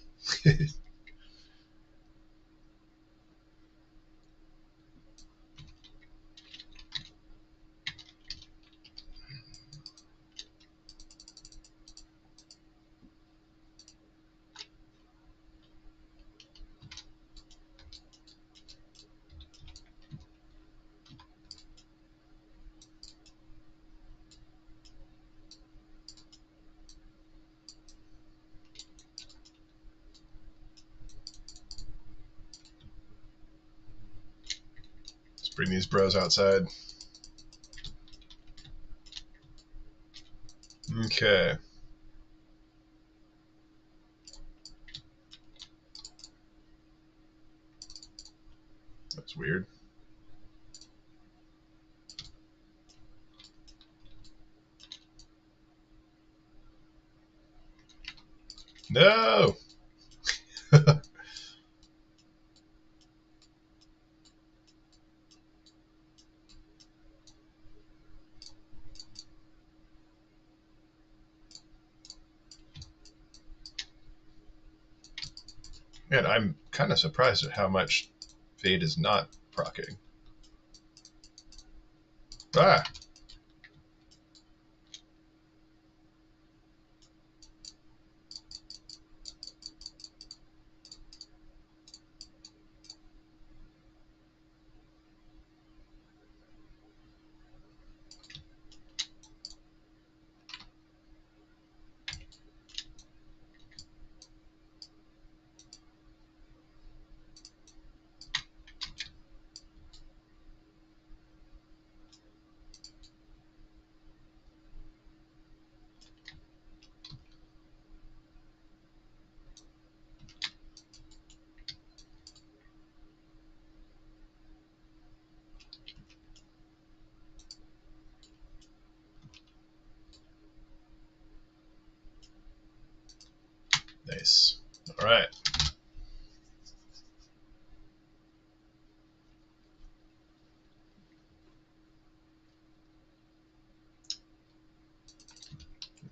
A: Let's bring these bros outside. Okay. That's weird. No! Man, I'm kind of surprised at how much Fade is not proccing. Ah! Nice. All right.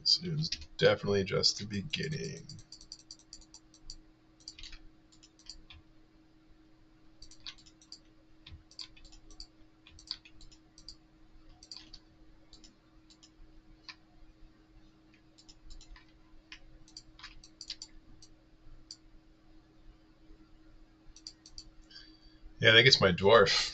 A: This is definitely just the beginning. Yeah, I think it's my dwarf.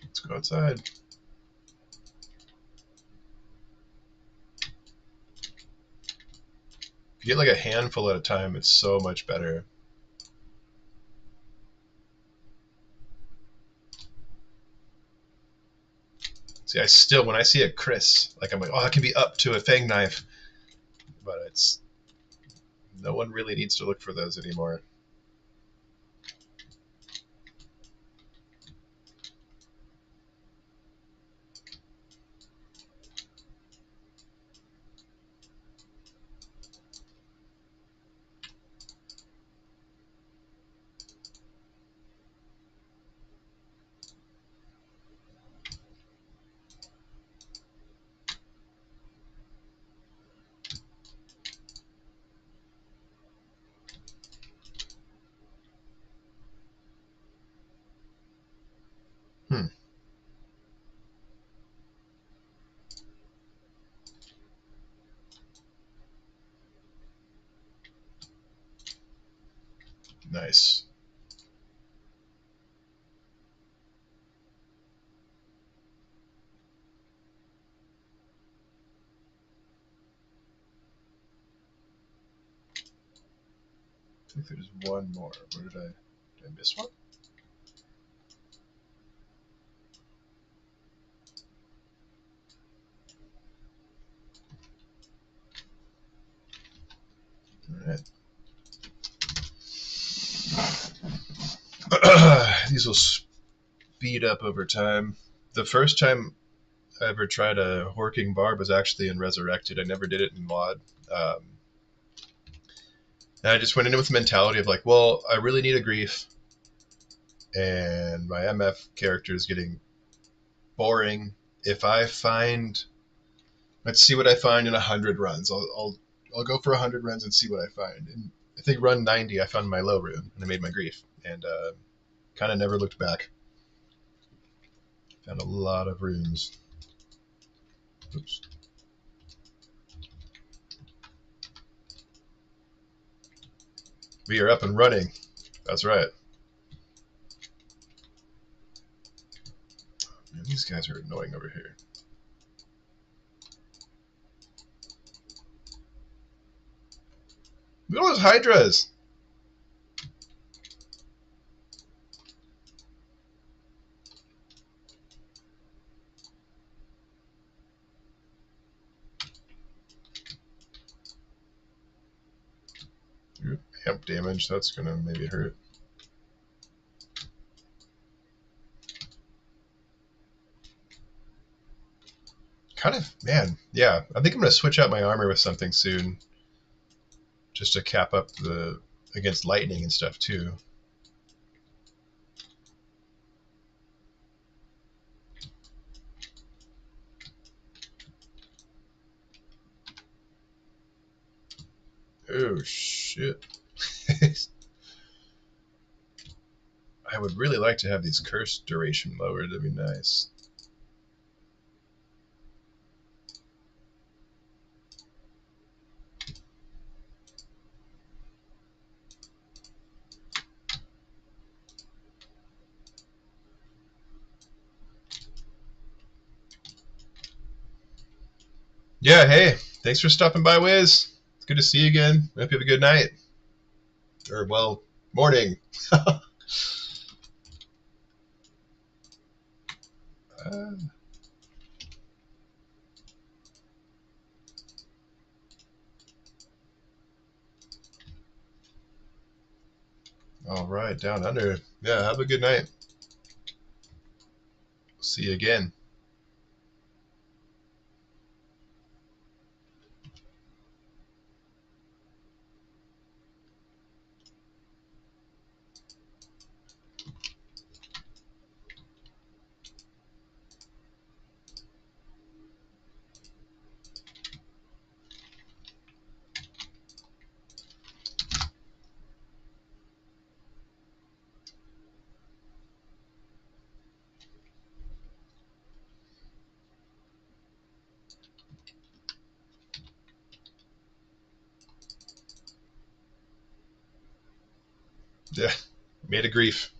A: Let's go outside. If you get like a handful at a time, it's so much better. See, I still, when I see a Chris, like I'm like, oh, that can be up to a Fang knife. But it's, no one really needs to look for those anymore. Hmm. Nice. I think there's one more. Where did I miss one? All right. These will speed up over time. The first time I ever tried a Horking barb was actually in Resurrected. I never did it in mod. Um, and I just went in with the mentality of like, well, I really need a grief, and my MF character is getting boring. If I find, let's see what I find in 100 runs. I'll go for 100 runs and see what I find. And I think run 90, I found my low rune and I made my grief, and kind of never looked back. Found a lot of runes. Oops. We are up and running. That's right. Man, these guys are annoying over here. Look at all those hydras. Amp damage. That's gonna maybe hurt. Kind of, man. Yeah, I think I'm gonna switch out my armor with something soon, just to cap up the against lightning and stuff too. Oh shit. I would really like to have these curse duration lowered. That'd be nice. Yeah, hey, thanks for stopping by, Wiz. It's good to see you again. I hope you have a good night. Or, well, morning. All right, down under. Yeah, have a good night. See you again. Yeah, made a grief.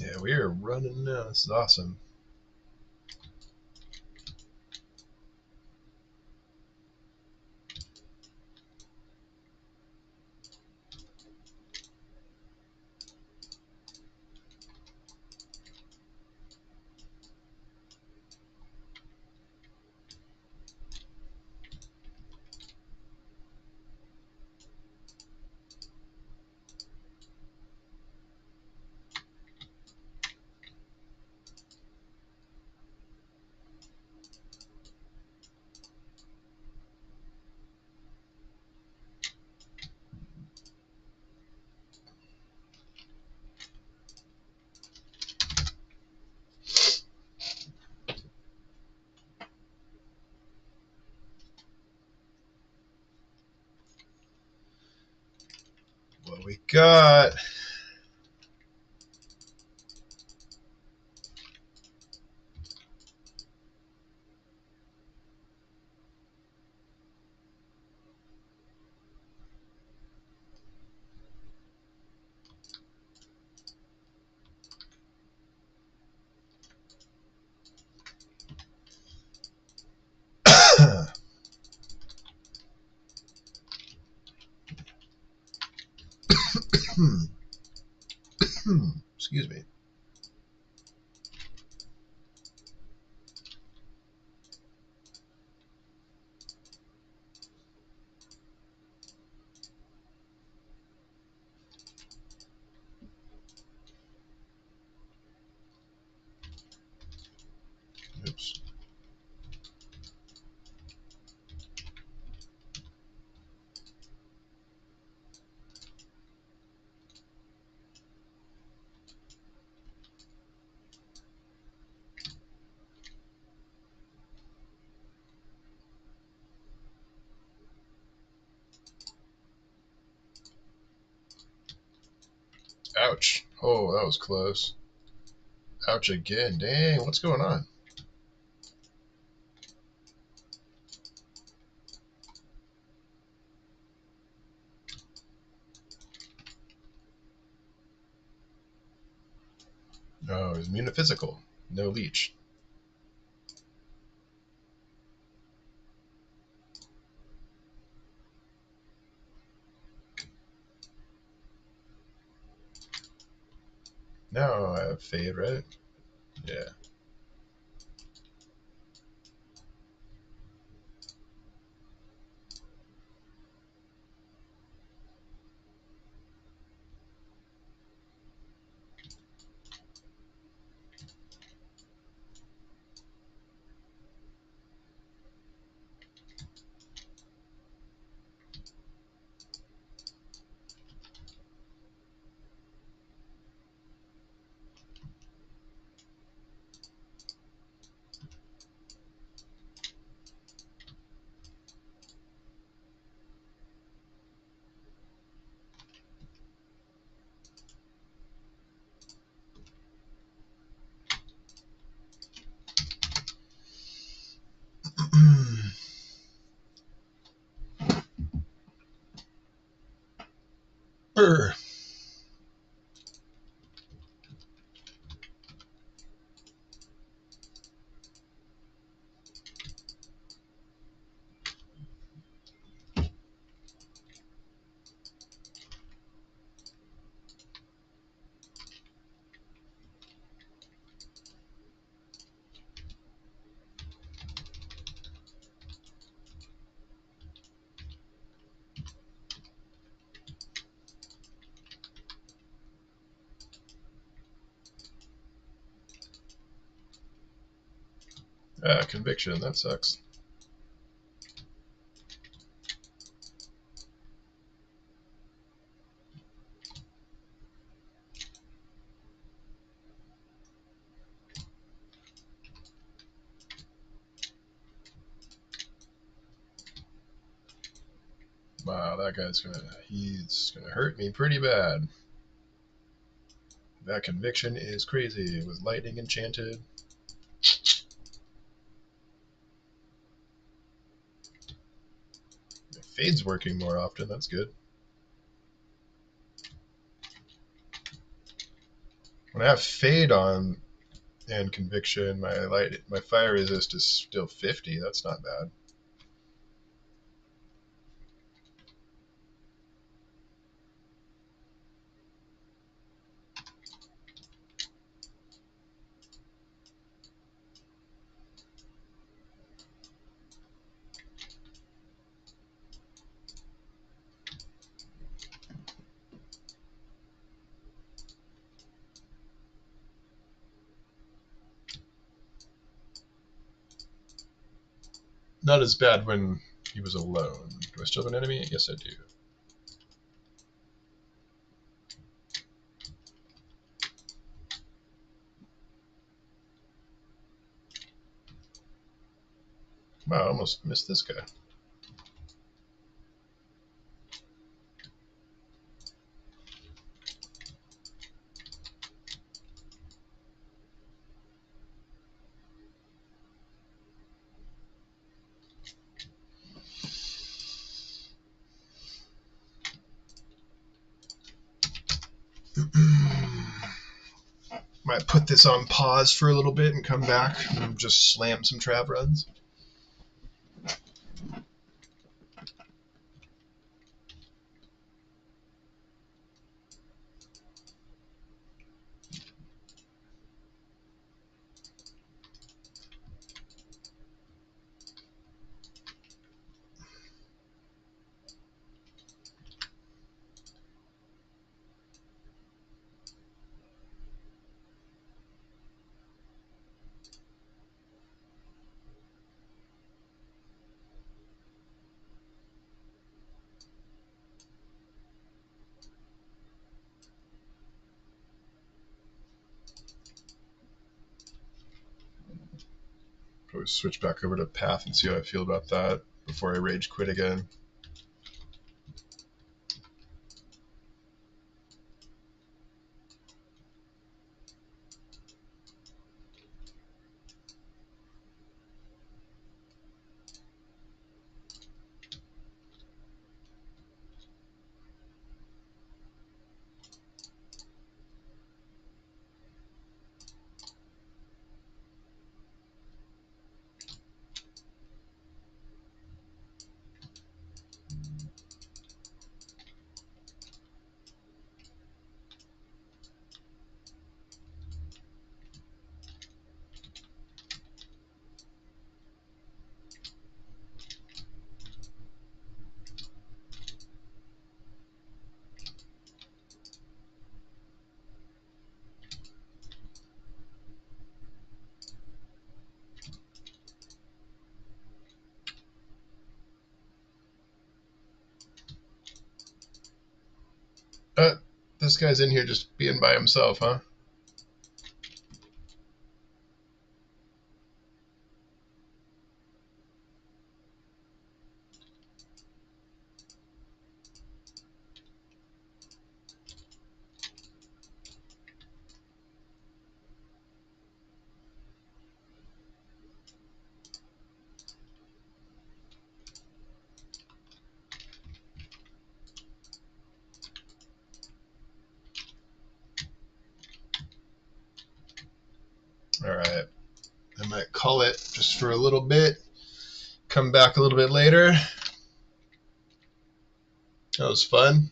A: Yeah, we are running now. This is awesome. What do we got? Excuse me. Oops. Ouch. Oh, that was close. Ouch again. Dang, what's going on? Oh, it's Muniphysical. No leech. Now I have Fade, right? Yeah. Brr. Conviction, that sucks. Wow, he's gonna hurt me pretty bad. That conviction is crazy. With lightning enchanted. Fade's working more often, that's good. When I have Fade on and conviction, my fire resist is still 50. That's not bad. Not as bad when he was alone. Do I still have an enemy? Yes, I do. Wow, I almost missed this guy. might put this on pause for a little bit and come back and just slam some trap runs. Probably switch back over to path and see how I feel about that before I rage quit again. This guy's in here just being by himself, huh? Alright. I might call it just for a little bit. Come back a little bit later. That was fun.